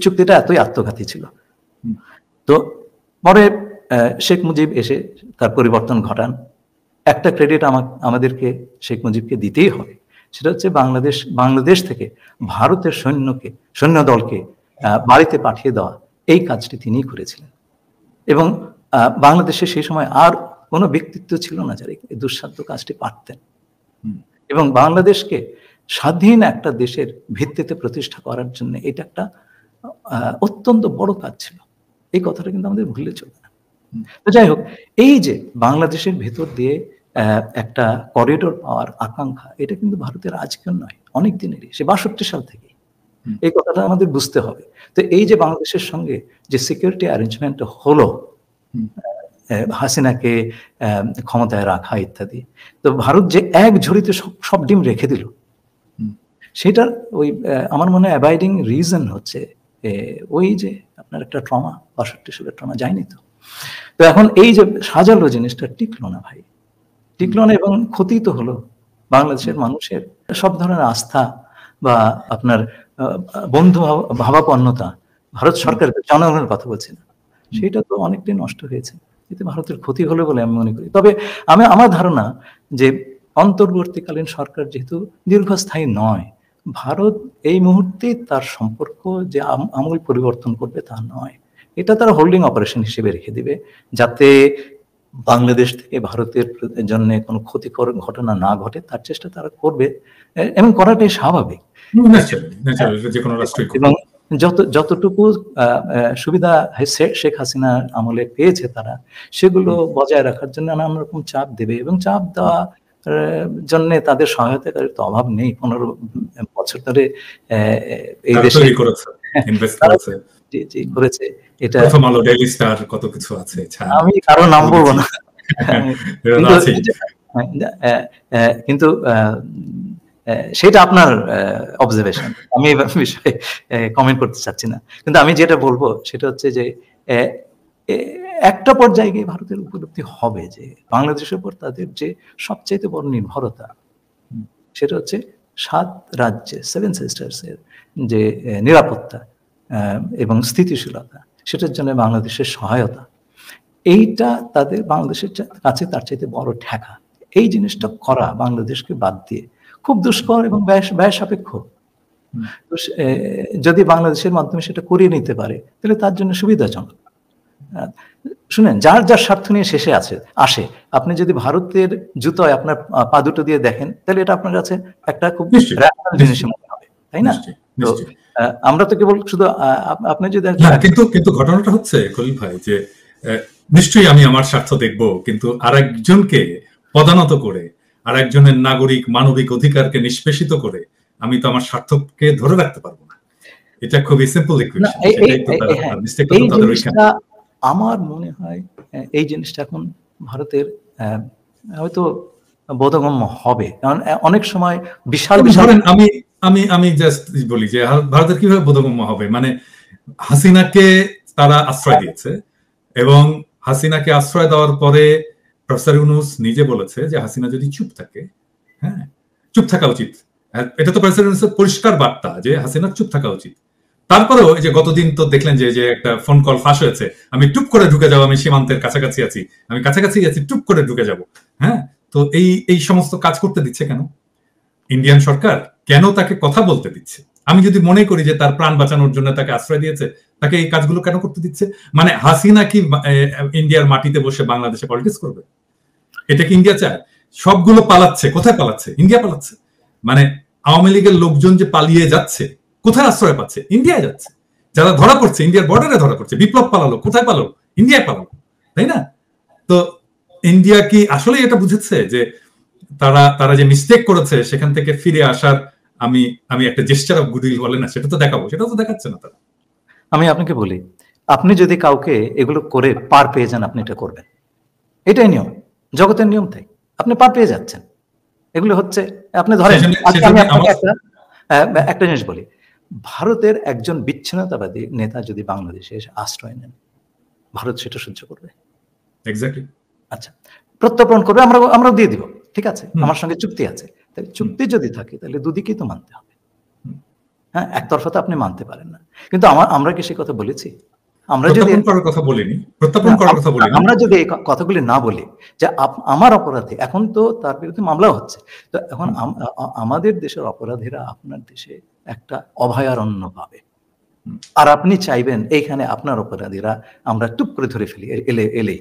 চুক্তিটা এতই আত্মঘাতী ছিল। তো পরে শেখ মুজিব এসে তার পরিবর্তন ঘটান। একটা ক্রেডিট আমাদেরকে শেখ মুজিবকে দিতেই হবে, সেটা হচ্ছে বাংলাদেশ থেকে ভারতের সৈন্য দলকে বাড়িতে পাঠিয়ে দেওয়া, এই কাজটি তিনিই করেছিলেন। এবং বাংলাদেশে সেই সময় আর কোনো ব্যক্তিত্ব ছিল না যারা এই দুঃসাধ্য কাজটি পারতেন। এবং বাংলাদেশকে স্বাধীন একটা দেশের ভিত্তিতে প্রতিষ্ঠা করার জন্য এটা একটা অত্যন্ত বড় কাজ ছিল। এই কথাটা কিন্তু আমাদের ভুলে চলবে না। তো যাই হোক, এই যে বাংলাদেশের ভেতর দিয়ে একটা করিডোর পাওয়ার আকাঙ্ক্ষা, এটা কিন্তু ভারতের আজকের নয়, অনেক দিনেরই, সে 62 সাল থেকে। এই কথাটা আমাদের বুঝতে হবে। তো এই যে বাংলাদেশের সঙ্গে যে সিকিউরিটি অ্যারেঞ্জমেন্ট হলো, হাসিনাকে ক্ষমতায় রাখা ইত্যাদি, তো ভারত যে এক ঝুড়িতে সব ডিম রেখে দিল, সেটার ওই আমার মনে হয় অ্যাবাইডিং রিজন হচ্ছে ওই যে আপনার একটা ট্রমা, 62 সালের ট্রমা যায়নি তো। তো এখন এই যে সাজালো জিনিসটা টিকলো না ভাই, টিকলো না, এবং ক্ষতি তো হলো বাংলাদেশের মানুষের সব ধরনের আস্থা বা আপনার বন্ধু ভাবাপন্নতা, ভারত সরকারের জনগণের কথা বলছি না, সেটা তো অনেকটাই নষ্ট হয়েছে। এতে ভারতের ক্ষতি হলো বলে আমি মনে করি। তবে আমার ধারণা যে অন্তর্বর্তীকালীন সরকার যেহেতু দীর্ঘস্থায়ী নয়, ভারত এই মুহূর্তে তার সম্পর্ক যে আমূল পরিবর্তন করবে তা নয়, এটা তারা হোল্ডিং অপারেশন হিসেবে রেখে দিবে, যাতে বাংলাদেশ থেকে ভারতের জন্য কোনো ক্ষতিকর ঘটনা না ঘটে তার চেষ্টা তারা করবে, এবং করাটাই স্বাভাবিক। এবং যতটুকু সুবিধা শেখ হাসিনার আমলে পেয়েছে তারা, সেগুলো বজায় রাখার জন্য নানান রকম চাপ দেবে, এবং চাপ দেওয়া জন্য তাদের সহায়তাকারীর তো অভাব নেই। 15 বছর ধরে এই দেশে করেছে। এটা কত কিছু আছে, আমি কারো নাম বলবো না, কিন্তু সেটা আপনার অবজারভেশন, আমি এই বিষয়ে কমেন্ট করতে চাচ্ছি না। কিন্তু আমি যেটা বলবো সেটা হচ্ছে যে একটা পর্যায়ে গিয়ে ভারতের উপলব্ধি হবে যে বাংলাদেশের উপর তাদের যে সবচাইতে বড় নির্ভরতা, সেটা হচ্ছে 7 রাজ্যে 7 সিস্টার্সের যে নিরাপত্তা এবং স্থিতিশীলতা, সেটার জন্য বাংলাদেশের সহায়তা, এইটা তাদের বাংলাদেশের কাছে তার চাইতে বড় ঠেকা। এই জিনিসটা করা বাংলাদেশকে বাদ দিয়ে খুব দুষ্কর এবং ব্যয় সাপেক্ষ। যদি বাংলাদেশের মাধ্যমে সেটা করিয়ে নিতে পারে তাহলে তার জন্য সুবিধাজনক। শুনেন, যার যার স্বার্থ নিয়ে শেষে আসে, আপনি যদি ভারতের জুতোয় আপনার পা দুটো দিয়ে দেখেন, তাহলে এটা আপনার কাছে একটা খুব র্যাশনাল জিনিস মনে হবে, তাই না? তো আমরা তো কেবল শুধু আপনি যদি কিন্তু ঘটনাটা হচ্ছে খলিল ভাই যে নিশ্চয়ই আমি আমার স্বার্থ দেখব, কিন্তু আরেকজনকে পদানত করে, আরেকজনের নাগরিক মানবিক অধিকারকে নিষ্পেষিত করে আমি তো আমার স্বার্থকে ধরে রাখতে পারবো না। এটা খুবই সিম্পল ইকুয়েশন। আমার মনে হয় এই জিনিসটা এখন ভারতের হয়তো বোধগম্য হবে, কারণ অনেক সময় বিশাল আমি জাস্ট বলি যে ভারতের কিভাবে বোধগম্য হবে, মানে হাসিনাকে তারা আশ্রয় দিয়েছে, এবং হাসিনাকে আশ্রয় দেওয়ার পরে প্রফেসর ইউনূস নিজে বলেছে যে হাসিনা যদি চুপ থাকে, হ্যাঁ, চুপ থাকা উচিত। এটা তো প্রফেসর ইউনূসের পরিষ্কার বার্তা যে হাসিনার চুপ থাকা উচিত। তারপরেও এই যে গতদিন তো দেখলেন যে একটা ফোন কল ফাঁস হয়েছে, আমি টুপ করে ঢুকে যাবো, আমি সীমান্তের কাছাকাছি আছি, আমি কাছাকাছি আছি, টুপ করে ঢুকে যাব। হ্যাঁ, তো এই সমস্ত কাজ করতে দিচ্ছে কেন ইন্ডিয়ান সরকার? কেন তাকে কথা বলতে দিচ্ছে? আমি যদি মনে করি যে তার প্রাণ বাঁচানোর জন্য তাকে আশ্রয় দিয়েছে, তাকে এই কাজগুলো কেন করতে দিচ্ছে? মানে হাসিনা কি ইন্ডিয়ার মাটিতে বসে বাংলাদেশে পলিটিক্স করবে? এটা কি ইন্ডিয়া চায়? সবগুলো পালাচ্ছে, কোথায় পালাচ্ছে? ইন্ডিয়া পালাচ্ছে। মানে আওয়ামী লীগের লোকজন যে পালিয়ে যাচ্ছে, কোথায় আশ্রয় পাচ্ছে? ইন্ডিয়ায় যাচ্ছে। যারা ধরা পড়ছে ইন্ডিয়ার বর্ডারে ধরা পড়ছে। বিপ্লব পালালো, কোথায় পালালো? ইন্ডিয়ায় পালালো, তাই না? তো ইন্ডিয়া কি আসলে এটা বুঝেছে যে তারা যে মিস্টেক করেছে সেখান থেকে ফিরে আসার আমি একটা জেস্টার অফ গুডউইল বলে না, সেটা তো দেখাবো, সেটা তো দেখাচ্ছে না তারা। আমি আপনাকে বলি, আপনি যদি কাউকে এগুলো করে পার পেয়ে যান, আপনি এটা করবেন, এটাই নিয়ম, জগতের নিয়ম। তাই আপনি পার পেয়ে যাচ্ছেন। এগুলো হচ্ছে, আপনি ধরেন, আমি আপনাকে একটা জিনিস বলি, ভারতের একজন বিচ্ছিন্নতাবাদী নেতা যদি বাংলাদেশে এসে আশ্রয় নেন, ভারত সেটা সহ্য করবে? এক্স্যাক্টলি। আচ্ছা, প্রত্যর্পণ করবে, আমরা দিয়ে দিব, ঠিক আছে, আমার সঙ্গে চুক্তি আছে। তাহলে চুক্তি যদি থাকে তাহলে দুদিকেই তো মানতে হবে। হ্যাঁ, একতরফা তো আপনি মানতে পারেন না। কিন্তু আমরা কি সে কথা বলেছি? আমরা যদি আমরা যদি এই কথাগুলি না বলি যে আমার অপরাধী, এখন তো তার বিরুদ্ধে মামলা হচ্ছে, তো এখন আমাদের দেশের অপরাধীরা আপনার দেশে একটা অভয়ারণ্য পাবে, আর আপনি চাইবেন এইখানে আপনার অপরাধীরা আমরা টুপ করে ধরে ফেলি এলেই।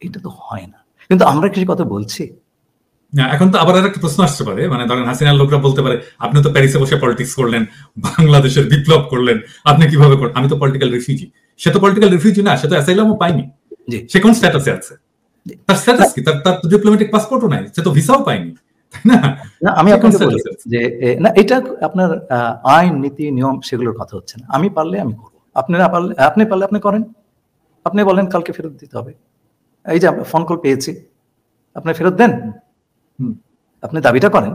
এটা তো হয় না। কিন্তু আমরা কি কথা বলছি? এখন তো আবার একটা প্রশ্ন আসতে পারে, মানে ধরেন হাসিনার লোকরা বলতে পারে, আপনি তো প্যারিসে বসে পলিটিক্স করলেন, বাংলাদেশের বিপ্লব করলেন, আপনি কিভাবে করলেন? আমি তো পলিটিক্যাল রিফিউজি। সে তো পলিটিক্যাল রিফিউজি না, সে তো অ্যাসাইলামও পায়নি। সে কোন স্ট্যাটাসে আছে? তার স্ট্যাটাস কি? তার ডিপ্লোম্যাটিক পাসপোর্টও নাই, সে তো ভিসাও পায়নি, তাই না? আমি আপনাকে বলি যে না, এটা আপনার আইন, নীতি, নিয়ম সেগুলোর কথা হচ্ছে না। আমি পারলে আমি করবো, আপনি না পারলে, আপনি পারলে আপনি করেন। আপনি বলেন কালকে ফেরত দিতে হবে, এই যে ফোন কল পেয়েছি, আপনি ফেরত দেন, আপনি দাবিটা করেন।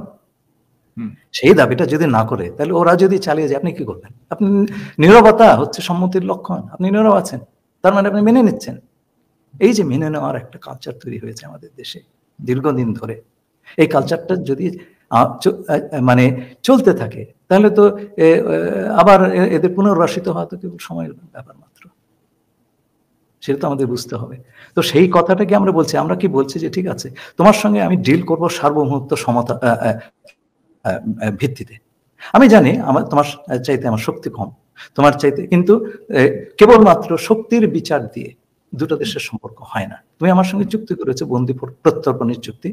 সেই দাবিটা যদি না করে, তাহলে ওরা যদি চালিয়ে যায়, আপনি কি করবেন? আপনি নীরবতা হচ্ছে সম্মতির লক্ষণ। আপনি নীরব আছেন, তার মানে আপনি মেনে নিচ্ছেন। এই যে মেনে নেওয়ার একটা কালচার তৈরি হয়েছে আমাদের দেশে দীর্ঘদিন ধরে, এই কালচারটা যদি মানে চলতে থাকে, তাহলে তো আবার এদের পুনর্বাসিত হওয়া তো কেবল সময়ের ব্যাপার মাত্র। সেটা তো আমাদের বুঝতে হবে। তো সেই কথাটাকে আমরা বলছি, আমরা কি বলছি যে ঠিক আছে, তোমার সঙ্গে আমি ডিল করব সার্বভৌমত্ব সমতা ভিত্তিতে। আমি জানি তোমার চাইতে আমার শক্তি কম, তোমার চাইতে, কিন্তু কেবলমাত্র শক্তির বিচার দিয়ে দুটো দেশের সম্পর্ক হয় না। তুমি আমার সঙ্গে চুক্তি করেছো বন্দি প্রত্যর্পণের চুক্তি,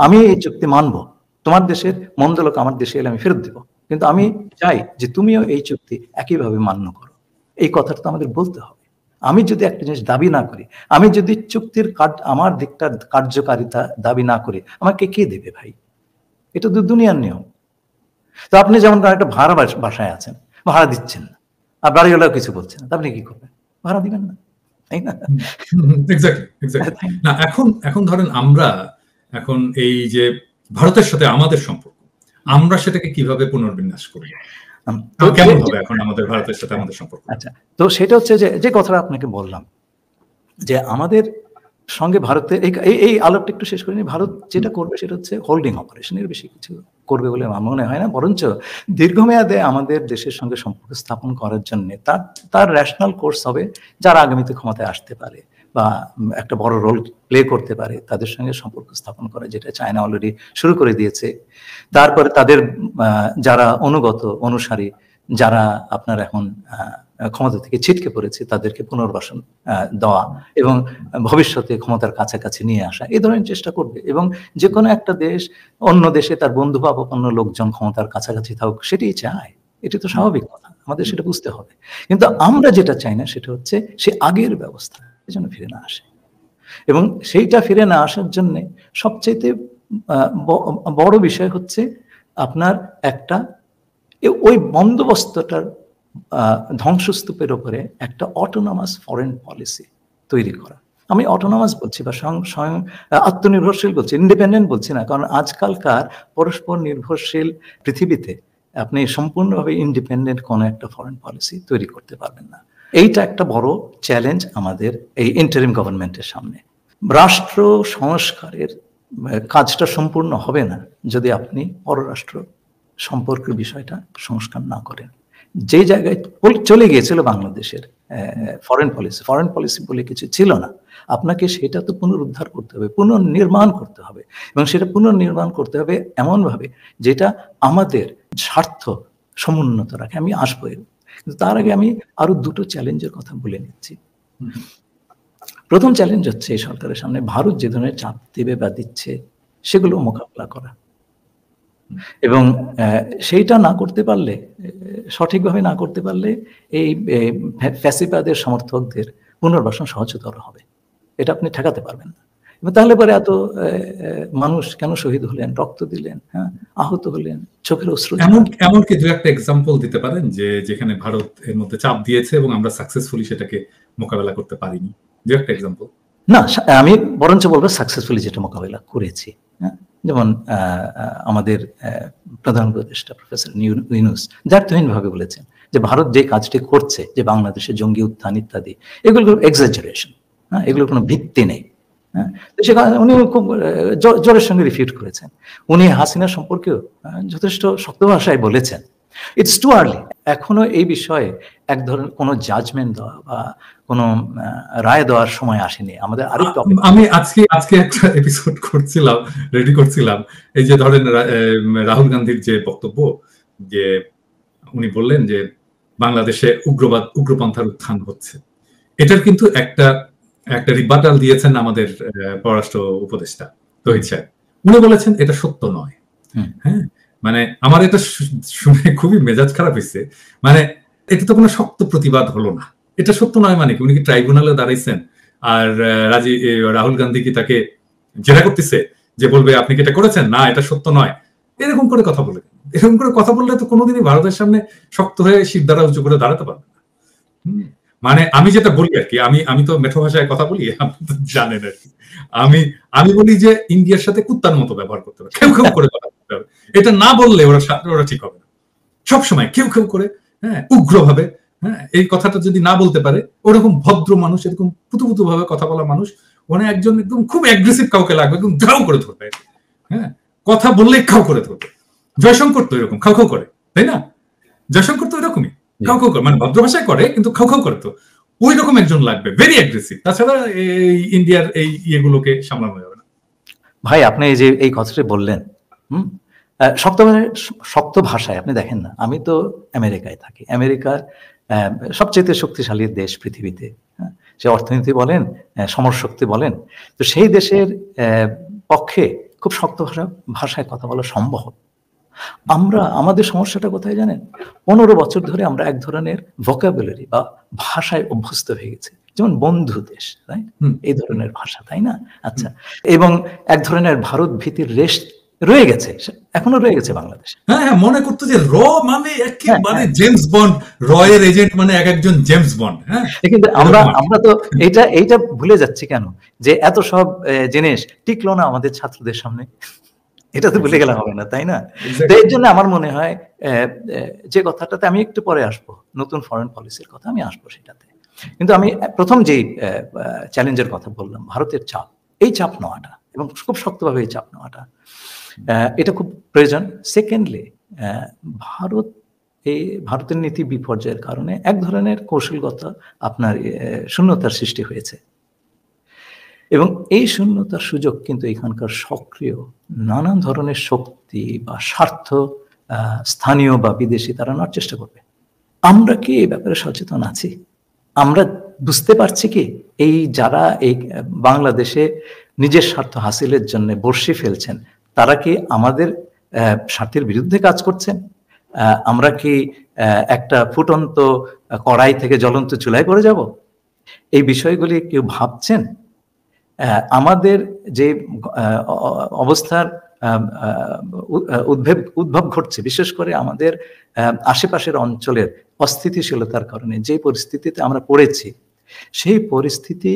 আমি এই চুক্তি মানবো। তোমার দেশের মন্দ লোক আমার দেশে এলে আমি ফেরত দেবো, কিন্তু আমি চাই যে তুমিও এই চুক্তি একইভাবে মান্য করো। এই কথাটা তো আমাদের বলতে হবে। আমি যদি একটা জিনিস দাবি না করি, আমি যদি চুক্তির আমার দিকটার কার্যকারিতা দাবি না করি, আমাকে কে দেবে ভাই? এটা তো দুনিয়ার নিয়ম। তো আপনি যেমন একটা ভাড়া বাসায় আছেন, ভাড়া দিচ্ছেন না, আর বাড়িওয়ালাও কিছু বলছেন না, আপনি কি করবেন? ভাড়া দিবেন না, তাই না? না, এখন ধরেন আমরা এখন এই যে ভারতের সাথে আমাদের সম্পর্ক, আমরা সেটাকে কিভাবে পুনর্বিন্যাস করি? কেমন হবে এখন আমাদের ভারতের সাথে আমাদের সম্পর্ক? আচ্ছা, তো সেটা হচ্ছে যে কথাটা আপনাকে বললাম, যে আমাদের সঙ্গে ভারতের এই আলাপটা একটু শেষ করিনি। ভারত যেটা করবে সেটা হচ্ছে হোল্ডিং অপারেশনের বেশি কিছু করবে বলে আমার মনে হয় না, বরঞ্চ দীর্ঘমেয়াদে আমাদের দেশের সঙ্গে সম্পর্ক স্থাপন করার জন্য তার ন্যাশনাল কোর্স হবে, যারা আগামীতে ক্ষমতায় আসতে পারে বা একটা বড় রোল প্লে করতে পারে, তাদের সঙ্গে সম্পর্ক স্থাপন করা, যেটা চায়না অলরেডি শুরু করে দিয়েছে। তারপরে তাদের যারা অনুসারী, যারা আপনার এখন ক্ষমতা থেকে ছিটকে পড়েছে, তাদেরকে পুনর্বাসন দেওয়া এবং ভবিষ্যতে ক্ষমতার কাছাকাছি নিয়ে আসা, এই ধরনের চেষ্টা করবে। এবং যে কোনো একটা দেশ অন্য দেশে তার বন্ধুভাবাপন্ন লোকজন ক্ষমতার কাছাকাছি থাকুক, সেটাই চায়। এটি তো স্বাভাবিক কথা, আমাদের সেটা বুঝতে হবে। কিন্তু আমরা যেটা চাই না সেটা হচ্ছে সে আগের ব্যবস্থা যেন ফিরে না আসে, এবং সেইটা ফিরে না আসার জন্য সবচাইতে বড় বিষয় হচ্ছে আপনার একটা ওই বন্দোবস্তটার ধ্বংসস্তূপের উপরে একটা অটোনমাস ফরেন পলিসি তৈরি করা। আমি অটোনমাস বলছি বা স্বয়ং আত্মনির্ভরশীল বলছি, ইন্ডিপেন্ডেন্ট বলছি না, কারণ আজকালকার পরস্পর নির্ভরশীল পৃথিবীতে আপনি সম্পূর্ণভাবে ইন্ডিপেন্ডেন্ট কোনো একটা ফরেন পলিসি তৈরি করতে পারবেন না। এইটা একটা বড় চ্যালেঞ্জ আমাদের এই ইন্টারিম গভর্নমেন্টের সামনে। রাষ্ট্র সংস্কারের কাজটা সম্পূর্ণ হবে না যদি আপনি পররাষ্ট্র সম্পর্কের বিষয়টা সংস্কার না করেন। যে জায়গায় চলে গিয়েছিল বাংলাদেশের ফরেন পলিসি বলে কিছু ছিল না, আপনাকে সেটা তো পুনরুদ্ধার করতে হবে, পুনর্নির্মাণ করতে হবে, এবং সেটা পুনর্নির্মাণ করতে হবে এমনভাবে যেটা আমাদের স্বার্থ সমুন্নত রাখে। আমি আসবো কিন্তু তার আগে আমি আরো দুটো চ্যালেঞ্জের কথা বলে নিচ্ছি। প্রথম চ্যালেঞ্জ হচ্ছে এই সরকারের সামনে ভারত যে ধরনের চাপ দেবে বা দিচ্ছে সেগুলো মোকাবিলা করা, এবং সেইটা না করতে পারলে, সঠিকভাবে না করতে পারলে এই ফ্যাসিবাদের সমর্থকদের পুনর্বাসন সহজতর হবে, এটা আপনি ঠেকাতে পারবেন না। তাহলে পরে এত মানুষ কেন শহীদ হলেন, রক্ত দিলেন, হ্যাঁ, আহত হলেন, চোখের অশ্রু। এমনকি দু একটা এক্সাম্পল দিতে পারেন যে যেখানে ভারত এর মধ্যে চাপ দিয়েছে এবং আমরা সাকসেসফুলি সেটাকে মোকাবেলা করতে পারিনি, দু একটা এক্সাম্পল? না, আমি বরঞ্চ বলবো সাকসেসফুলি যেটা মোকাবেলা করেছি। যেমন আমাদের প্রধান উপদেষ্টা প্রফেসর ইউনূস দ্ব্যর্থহীনভাবে বলেছেন যে ভারত যে কাজটি করছে, যে বাংলাদেশে জঙ্গি উত্থান ইত্যাদি, এগুলো এক্সাজারেশন, হ্যাঁ, এগুলোর কোনো ভিত্তি নেই। হ্যাঁ, সেখানে উনি খুব জোরের সঙ্গে রিফিউট করেছেন। উনি হাসিনা সম্পর্কেও যথেষ্ট শক্ত ভাষায় বলেছেন ইটস টু আর্লি। এখনো এই বিষয়ে এক ধরনের কোনো জাজমেন্ট দেওয়া বা কোনো রায় দেওয়ার সময় আসেনি। আমাদের আরেকটু, আমি আজকে একটা এপিসোড করছিলাম, রেডি করছিলাম, এই যে ধরেন রাহুল গান্ধীর যে বক্তব্য, যে উনি বললেন যে বাংলাদেশে উগ্রপন্থার উত্থান হচ্ছে, এটার কিন্তু একটা রিবাটাল দিয়েছেন আমাদের পররাষ্ট্র উপদেষ্টা তহিদ সাহেব। উনি বলেছেন এটা সত্য নয়। হ্যাঁ, মানে আমার এটা শুনে খুবই মেজাজ খারাপ হয়েছে। মানে এটা তো কোনো শক্ত প্রতিবাদ হলো না। এটা সত্য নয় মানে কি? উনি কি ট্রাইব্যুনালে দাঁড়াইছেন আর রাহুল গান্ধী কি তাকে জেরা করতেছে যে বলবে আপনি কি এটা করেছেন? না, এটা সত্য নয়। এরকম করে কথা বলে, এরকম করে কথা বললে তো কোনোদিনই ভারতের সামনে শক্ত হয়ে শির দ্বারা উঁচু করে দাঁড়াতে পারবে না। মানে আমি যেটা বলি আর কি, আমি তো মেঠো ভাষায় কথা বলি, আপনি তো জানেন আর কি। আমি বলি যে ইন্ডিয়ার সাথে কুত্তার মতো ব্যবহার করতে হবে, কেউ করে কথা বলতে হবে। এটা না বললে ওরা ঠিক হবে না। সবসময় কেউ করে, হ্যাঁ, উগ্রভাবে, হ্যাঁ, এই কথাটা যদি না বলতে পারে, ওরকম ভদ্র মানুষ, এরকম পুতু ভাবে কথা বলা মানুষ, ওখানে একজন একদম খুব অ্যাগ্রেসিভ কাউকে লাগবে, একদম খাও করে ধরবে। হ্যাঁ, কথা বললে খাও করে ধরবে। জয়শঙ্কর তো এরকম খাও করে, তাই না? জয়শঙ্কর তো এরকমই খাও করে, মানে ভদ্র ভাষায় করে কিন্তু খাও করে। তো ওই রকম একজন লাগবে, ভেরি অ্যাগ্রেসিভ। তাছাড়া এই ইন্ডিয়ার এই ইয়েগুলোকে সামলানো যাবে না। ভাই, আপনি এই যে এই কথাটা বললেন, শক্ত ভাষায় আপনি দেখেন না, আমি তো আমেরিকায় থাকি। আমেরিকা সবচেয়ে শক্তিশালী দেশ পৃথিবীতে, সে অর্থনীতি বলেন, সমর শক্তি বলেন। তো সেই দেশের পক্ষে খুব শক্ত ভাষায় কথা বলা সম্ভব। আমাদের সমস্যাটা কোথায় জানেন? 15 বছর ধরে আমরা এক ধরনের ভোকাবুলারি বা ভাষায় অভ্যস্ত হয়ে গেছি, যেমন বন্ধু দেশ, রাইট, এই ধরনের ভাষা, তাই না? আচ্ছা, এবং এক ধরনের ভারত ভীতির রেশ রয়ে গেছে, এখনো রয়ে গেছে বাংলাদেশে। হ্যাঁ, মনে করতো যে র মানে একেবারে জেমস বন্ড, র এর এজেন্ট মানে এক একজন জেমস বন্ড। হ্যাঁ, কিন্তু আমরা তো এইটা ভুলে যাচ্ছি কেন, যে এত সব জিনিস টিকলো না আমাদের ছাত্রদের সামনে। এটা তো ভুলে গেলে হবে না, তাই না? তো এর জন্য আমার মনে হয় যে কথাটাতে আমি একটু পরে আসবো, নতুন ফরেন পলিসির কথা আমি আসবো সেটাতে, কিন্তু আমি প্রথম যে চ্যালেঞ্জের কথা বললাম, ভারতের চাপ, এই চাপ নেওয়াটা এবং খুব শক্তভাবে এই চাপ নেওয়াটা, এটা খুব প্রয়োজন। সেকেন্ডলি, ভারতের নীতি বিপর্যয়ের কারণে এক ধরনের কৌশলগত আপনার শূন্যতার সৃষ্টি হয়েছে, এবং এই শূন্যতার সুযোগ কিন্তু এখানকার সক্রিয় নানান ধরনের শক্তি বা স্বার্থ, স্থানীয় বা বিদেশি, তারা নেওয়ার চেষ্টা করবে। আমরা কি এই ব্যাপারে সচেতন আছি? আমরা বুঝতে পারছি কি এই যারা এই বাংলাদেশে নিজের স্বার্থ হাসিলের জন্য বর্ষি ফেলছেন, তারা কি আমাদের স্বার্থের বিরুদ্ধে কাজ করছেন? আমরা কি একটা ফুটন্ত কড়াই থেকে জ্বলন্ত চুলায় পড়ে যাব? এই বিষয়গুলি কেউ ভাবছেন? আমাদের যে অবস্থার উদ্ভব ঘটছে, বিশেষ করে আমাদের আশেপাশের অঞ্চলের অস্থিতিশীলতার কারণে যে পরিস্থিতিতে আমরা পড়েছি, সেই পরিস্থিতি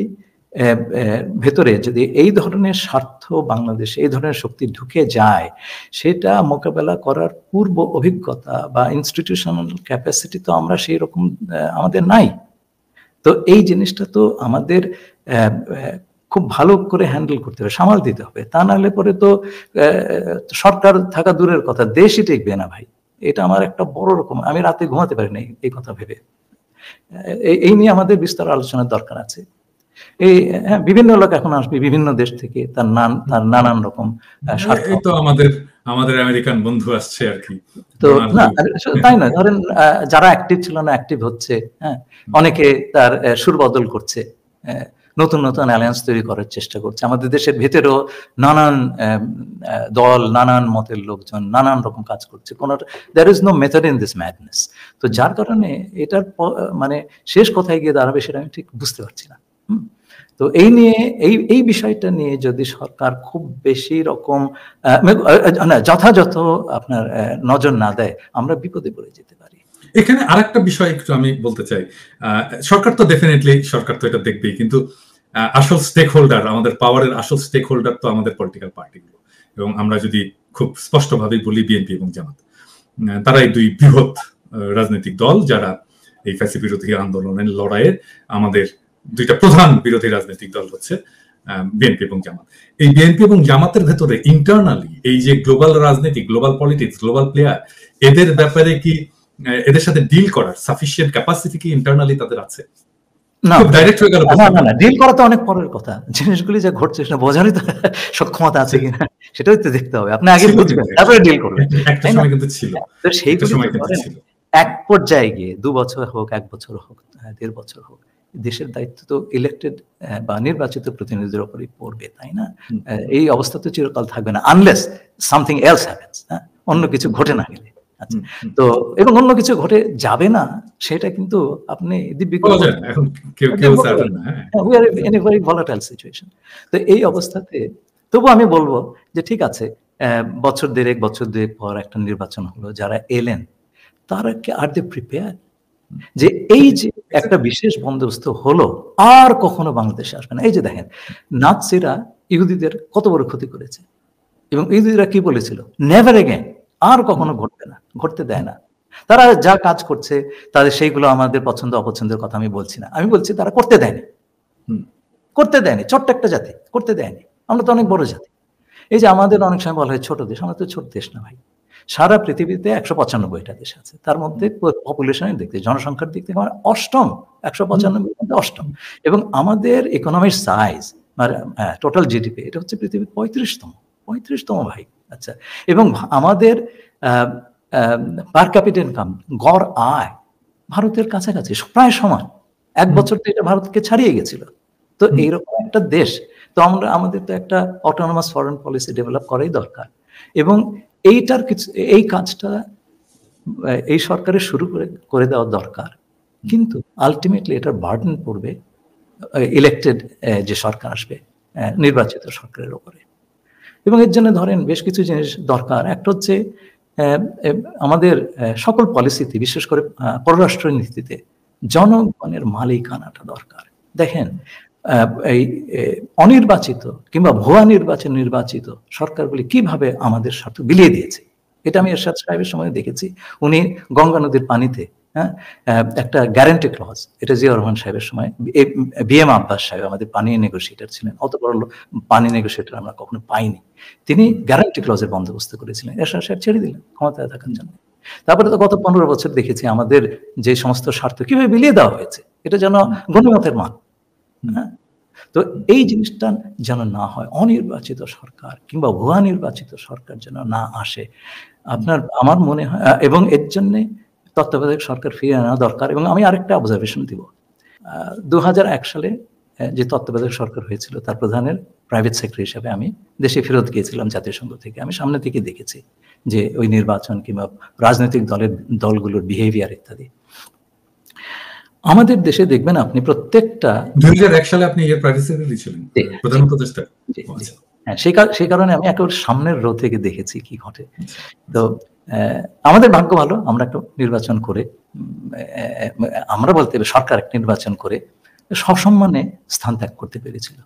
ভেতরে যদি এই ধরনের স্বার্থ বাংলাদেশে এই ধরনের শক্তি ঢুকে যায়, সেটা মোকাবেলা করার পূর্ব অভিজ্ঞতা বা ইনস্টিটিউশনাল ক্যাপাসিটি তো আমরা সেই রকম আমাদের নাই। তো এই জিনিসটা তো আমাদের খুব ভালো করে হ্যান্ডেল করতে হবে, সামাল দিতে হবে। তা নাহলে পরে তো সরকার থাকা দূরের কথা, দেশই টিকবে না ভাই। এটা আমার একটা বড় রকম, আমি রাতে ঘুমাতে পারি না এই কথা ভেবে। এই নিয়ে আমাদের বিস্তর আলোচনার দরকার আছে। বিভিন্ন লোক এখন আসবে বিভিন্ন দেশ থেকে, তার নানান রকম তো আমাদের আমেরিকান বন্ধু আসছে আর কি। তো না তাই না, ধরেন যারা অ্যাক্টিভ ছিল না অ্যাক্টিভ হচ্ছে, হ্যাঁ, অনেকে তার সুর বদল করছে, নতুন নতুন অ্যালায়েন্স তৈরি করার চেষ্টা করছে। আমাদের দেশের ভেতরেও নানান দল, নানান মতের লোকজন নানান রকম কাজ করছে। কোনো there is no method in this madness. তো যার কারণে এটার মানে শেষ কোথায় গিয়ে দাঁড়াবে সেটা আমি ঠিক বুঝতে পারছি না। তো এই নিয়ে এই বিষয়টা নিয়ে যদি সরকার খুব বেশি রকম যথাযথ আপনার নজর না দেয়, আমরা বিপদে পড়ে যেতে পারি। এখানে আরেকটা বিষয় একটু আমি বলতে চাই, সরকার তো ডেফিনেটলি সরকার তো এটা দেখবেই, কিন্তু আসল স্টেক হোল্ডার, আমাদের পাওয়ারের আসল স্টেক হোল্ডার তো আমাদের পলিটিক্যাল পার্টিগুলো, এবং আমরা যদি খুব স্পষ্টভাবে বলি বিএনপি এবং জামাত, তারা এই দুই বৃহৎ রাজনৈতিক দল যারা এই ফ্যাসি বিরোধী আন্দোলনের লড়াইয়ের আমাদের দুইটা প্রধান বিরোধী রাজনৈতিক দল হচ্ছে বিএনপি এবং জামাত। এই বিএনপি এবং জামাতের ভেতরে ইন্টারনালি এই যে গ্লোবাল রাজনীতি, গ্লোবাল পলিটিক্স, গ্লোবাল প্লেয়ার, এদের ব্যাপারে কি এদের সাথে ডিল করার সাফিসিয়েন্ট ক্যাপাসিটি কি ইন্টারনালি তাদের আছে? না, ডাইরেক্ট হয়ে গেল না, ডিল করা তো অনেক পরের কথা। জিনিসগুলি যা ঘটছে সেটা বোঝারই তো সক্ষমতা আছে কিনা সেটাই তো দেখতে হবে। আপনি আগে বুঝবেন তারপরে ডিল করবেন। একটা সময় কিন্তু ছিল, তো সেইগুলি এক পর্যায়ে গিয়ে 2 বছর হোক, 1 বছর হোক, 1.5 বছর হোক, দেশের দায়িত্ব তো ইলেক্টেড বা নির্বাচিত প্রতিনিধিদের উপরই পড়বে, তাই না? এই অবস্থা তো চিরকাল থাকবে না, আনলেস সামথিং এলস হ্যাপেন্স, অন্য কিছু ঘটে না গেলে। আচ্ছা, তো এবং অন্য কিছু ঘটে যাবে না সেটা কিন্তু আপনি দিব্যি করে এখন কেউ সার্টেন না। We are in a very volatile situation. তো এই অবস্থাতে তবু আমি বলবো যে ঠিক আছে, বছর দেড়েক পর একটা নির্বাচন হলো, যারা এলেন তারা কি আর দে প্রিপেয়ার যে এই যে একটা বিশেষ বন্দোবস্ত হলো আর কখনো বাংলাদেশে আসবে না? এই যে দেখেন, নাৎসিরা ইহুদিদের কত বড় ক্ষতি করেছে, এবং ইহুদিরা কি বলেছিল, নেভার এগেন, আর কখনো ঘটবে না, ঘটতে দেয় না। তারা যা কাজ করছে তাদের সেইগুলো আমাদের পছন্দ অপছন্দের কথা আমি বলছি না, আমি বলছি তারা করতে দেয়নি, ছোট্ট একটা জাতি করতে দেয়নি। আমরা তো অনেক বড় জাতি। এই যে আমাদের অনেক সময় বলা হয় ছোট দেশ, আমরা তো ছোট দেশ না ভাই। সারা পৃথিবীতে 195টা দেশ আছে, তার মধ্যে পপুলেশনের দিক থেকে, জনসংখ্যার দিক থেকে আমরা অষ্টম, 195 মধ্যে অষ্টম, এবং আমাদের ইকোনমির সাইজ মানে টোটাল জিডিপি এটা হচ্ছে পৃথিবীর 35তম ভাই। আচ্ছা, এবং আমাদের পার ক্যাপিটা ইনকাম, গড় আয় ভারতের কাছাকাছি, প্রায় সমান। 1 বছর তো এটা ভারতকে ছাড়িয়ে গেছিল। তো এইরকম একটা দেশ, তো আমাদের তো একটা অটোনমাস ফরেন পলিসি ডেভেলপ করাই দরকার, এবং এই কাজটা এই সরকারের শুরু করে দেওয়া দরকার। কিন্তু আলটিমেটলি এটার বার্ডেন পড়বে ইলেক্টেড যে সরকার আসবে, নির্বাচিত সরকারের উপরে। এবং এর জন্য ধরেন বেশ কিছু জিনিস দরকার। একটা হচ্ছে আমাদের সকল পলিসিতে, বিশেষ করে পররাষ্ট্র নীতিতে জনগণের মালিকানাটা দরকার। দেখেন, এই অনির্বাচিত কিংবা ভুয়া নির্বাচিত সরকারগুলি কিভাবে আমাদের স্বার্থ বিলিয়ে দিয়েছে, এটা আমি এরশাদ সাহেবের সময় দেখেছি। উনি গঙ্গা নদীর পানিতে একটা গ্যারান্টি ক্লজ, এটা জিয়াউর রহমান সাহেবের সময়, বিএম আব্বাস সাহেব আমাদের পানি নেগোসিয়েটর ছিলেন, অত বড় পানি নেগোসিয়েটর আমরা কখনো পাইনি। তিনি গ্যারান্টি ক্লজের বন্দোবস্ত করেছিলেন, এরশাদ সাহেব ছেড়ে দিলেন ক্ষমতায় থাকার জন্য। তারপরে তো গত 15 বছর দেখেছি আমাদের যে সমস্ত স্বার্থ কিভাবে বিলিয়ে দেওয়া হয়েছে, এটা যেন গণিমতের মান। হ্যাঁ, তো এই জিনিসটা যেন না হয়, অনির্বাচিত সরকার কিংবা ভুয়া নির্বাচিত সরকার যেন না আসে আমার মনে হয়, এবং এর জন্যে তত্ত্বাবধায়ক সরকার ফিরিয়ে আনা দরকার। এবং আমি আরেকটা অবজারভেশন দিব, 2001 সালে যে তত্ত্বাবধায়ক সরকার হয়েছিল তার প্রধানের প্রাইভেট সেক্রেটারি হিসেবে আমি দেশে ফেরত গিয়েছিলাম জাতিসংঘ থেকে। আমি সামনে থেকে দেখেছি যে ওই নির্বাচন কিংবা রাজনৈতিক দলগুলোর বিহেভিয়ার ইত্যাদি। আমাদের দেশে দেখবেন আপনি প্রত্যেকটা 2001 সালে আপনি এর প্রাইভেট সেক্রেটারি ছিলেন, প্রধান উপদেষ্টা। হ্যাঁ, সেই কারণে আমি একেবারে সামনের রো থেকে দেখেছি কি ঘটে। তো আমাদের ভাগ্য ভালো, আমরা একটা নির্বাচন করে, আমরা বলতে সরকার একটা নির্বাচন করে সসম্মানে স্থান ত্যাগ করতে পেরেছিল।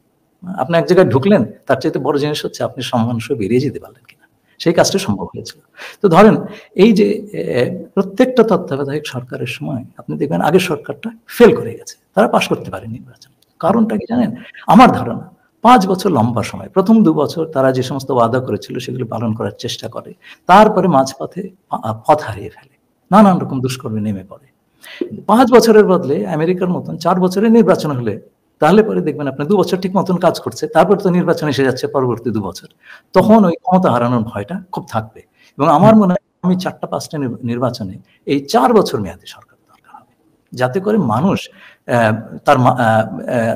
আপনি এক জায়গায় ঢুকলেন, তার চাইতে বড় জিনিস হচ্ছে আপনি সম্মান সহ বেরিয়ে যেতে পারলেন কিনা, সেই কাজটা সম্ভব হয়েছিল। তো ধরেন এই যে প্রত্যেকটা তত্ত্বাবধায়ক সরকারের সময় আপনি দেখবেন আগের সরকারটা ফেল করে গেছে, তারা পাশ করতে পারে নির্বাচন। কারণটা কি জানেন? আমার ধারণা 5 বছর লম্বা সময়, প্রথম 2 বছর তারা যে সমস্ত ওয়াদা করেছিল সেগুলো পালন করার চেষ্টা করে, তারপরে মাঝপথে পথ হারিয়ে ফেলে, নানান রকম দুষ্কর্মে নেমে পড়ে। 5 বছরের বদলে আমেরিকার মতন 4 বছরের নির্বাচন হলে তাহলে পরে দেখবেন আপনি 2 বছর ঠিক মতন কাজ করছে, তারপর তো নির্বাচন এসে যাচ্ছে পরবর্তী 2 বছর, তখন ওই ক্ষমতা হারানোর ভয়টা খুব থাকবে। এবং আমার মনে হয় আমি 4টা-5টা নির্বাচনে এই 4 বছর মেয়াদী সরকার দরকার হবে, যাতে করে মানুষ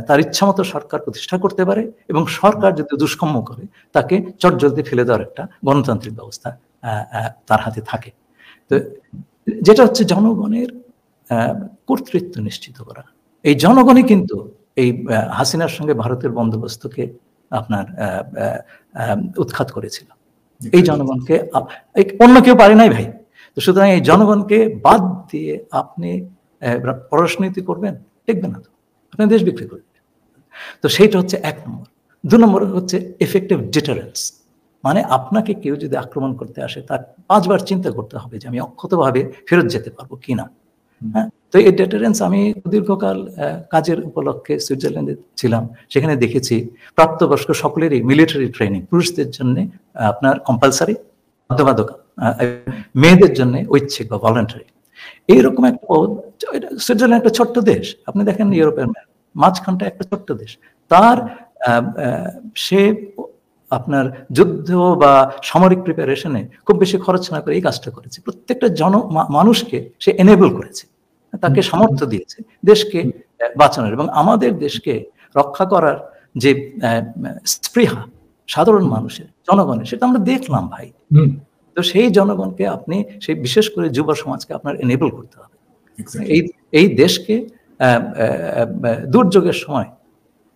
তার ইচ্ছামতো সরকার প্রতিষ্ঠা করতে পারে, এবং সরকার যদি দুষ্কর্ম করে তাকে চটজলদি ফেলে দেওয়ার একটা গণতান্ত্রিক ব্যবস্থা তার হাতে থাকে। তো যেটা হচ্ছে জনগণের কর্তৃত্ব নিশ্চিত করা। এই জনগণই কিন্তু এই হাসিনার সঙ্গে ভারতের বন্দোবস্তকে আপনার উৎখাত করেছিল। এই জনগণকে অন্য কেউ পারে নাই ভাই। তো সুতরাং এই জনগণকে বাদ দিয়ে আপনি পররাষ্ট্রনীতি করবেন, দেখবেন না তো, আপনি দেশ বিক্রি করবেন। তো সেইটা হচ্ছে 1 নম্বর। 2 নম্বর হচ্ছে এফেক্টিভ ডিটারেন্স, মানে আপনাকে কেউ যদি আক্রমণ করতে আসে তার 5 বার চিন্তা করতে হবে যে আমি অক্ষতভাবে ফেরত যেতে পারবো কিনা। হ্যাঁ, তো এই ডিটারেন্স আমি দীর্ঘকাল কাজের উপলক্ষে সুইজারল্যান্ডে ছিলাম, সেখানে দেখেছি প্রাপ্তবয়স্ক সকলেরই মিলিটারি ট্রেনিং, পুরুষদের জন্য আপনার কম্পালসারি, বাধ্যবাধক, মেয়েদের জন্য ঐচ্ছিক বা ভলান্টারি। এইরকম একটা সুইজারল্যান্ড একটা ছোট্ট দেশ, আপনি দেখেন ইউরোপের মাঝখানটা একটা ছোট্ট দেশ, তার সে আপনার যুদ্ধ বা সামরিক প্রিপারেশনে খুব বেশি খরচ না করে এই কাজটা করেছে। প্রত্যেকটা মানুষকে সে এনেবল করেছে, তাকে সামর্থ্য দিয়েছে দেশকে বাঁচানোর, এবং আমাদের দেশকে রক্ষা করার যে স্পৃহা সাধারণ মানুষের, জনগণের, সেটা আমরা দেখলাম ভাই। তো সেই জনগণকে আপনি, সেই বিশেষ করে যুব সমাজকে আপনার এনেবল করতে হবে। এই দেশকে দুর্যোগের সময়,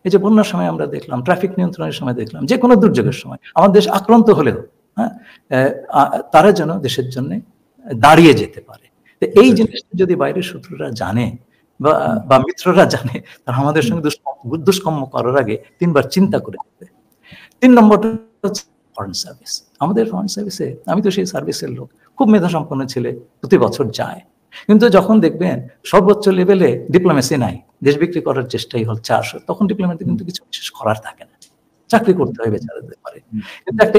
এই যে বন্যার সময় আমরা দেখলাম, ট্রাফিক নিয়ন্ত্রণের সময় দেখলাম, যে কোনো দুর্যোগের সময় আমার দেশ আক্রান্ত হলেও হ্যাঁ তারা যেন দেশের জন্য দাঁড়িয়ে যেতে পারে। তো এই জিনিসটা যদি বাইরের শত্রুরা জানে বা মিত্ররা জানে, তারা আমাদের সঙ্গে দুষ্কর্ম করার আগে 3 বার চিন্তা করে দেবে। 3 নম্বরটা হচ্ছে ফরেন সার্ভিস। আমাদের ফরেন সার্ভিসে, আমি তো সেই সার্ভিসের লোক, খুব মেধা সম্পন্ন ছেলে প্রতি বছর যায়, কিন্তু যখন দেখবেন সর্বোচ্চ লেভেলে ডিপ্লোমেসি নাই, দেশ বিক্রি করার চেষ্টাই হচ্ছে আসলে, তখন ডিপ্লোমেসি কিন্তু কিছু বিশেষ করার থাকে না, চাকরি করতে হয় বেচারাদের পারে।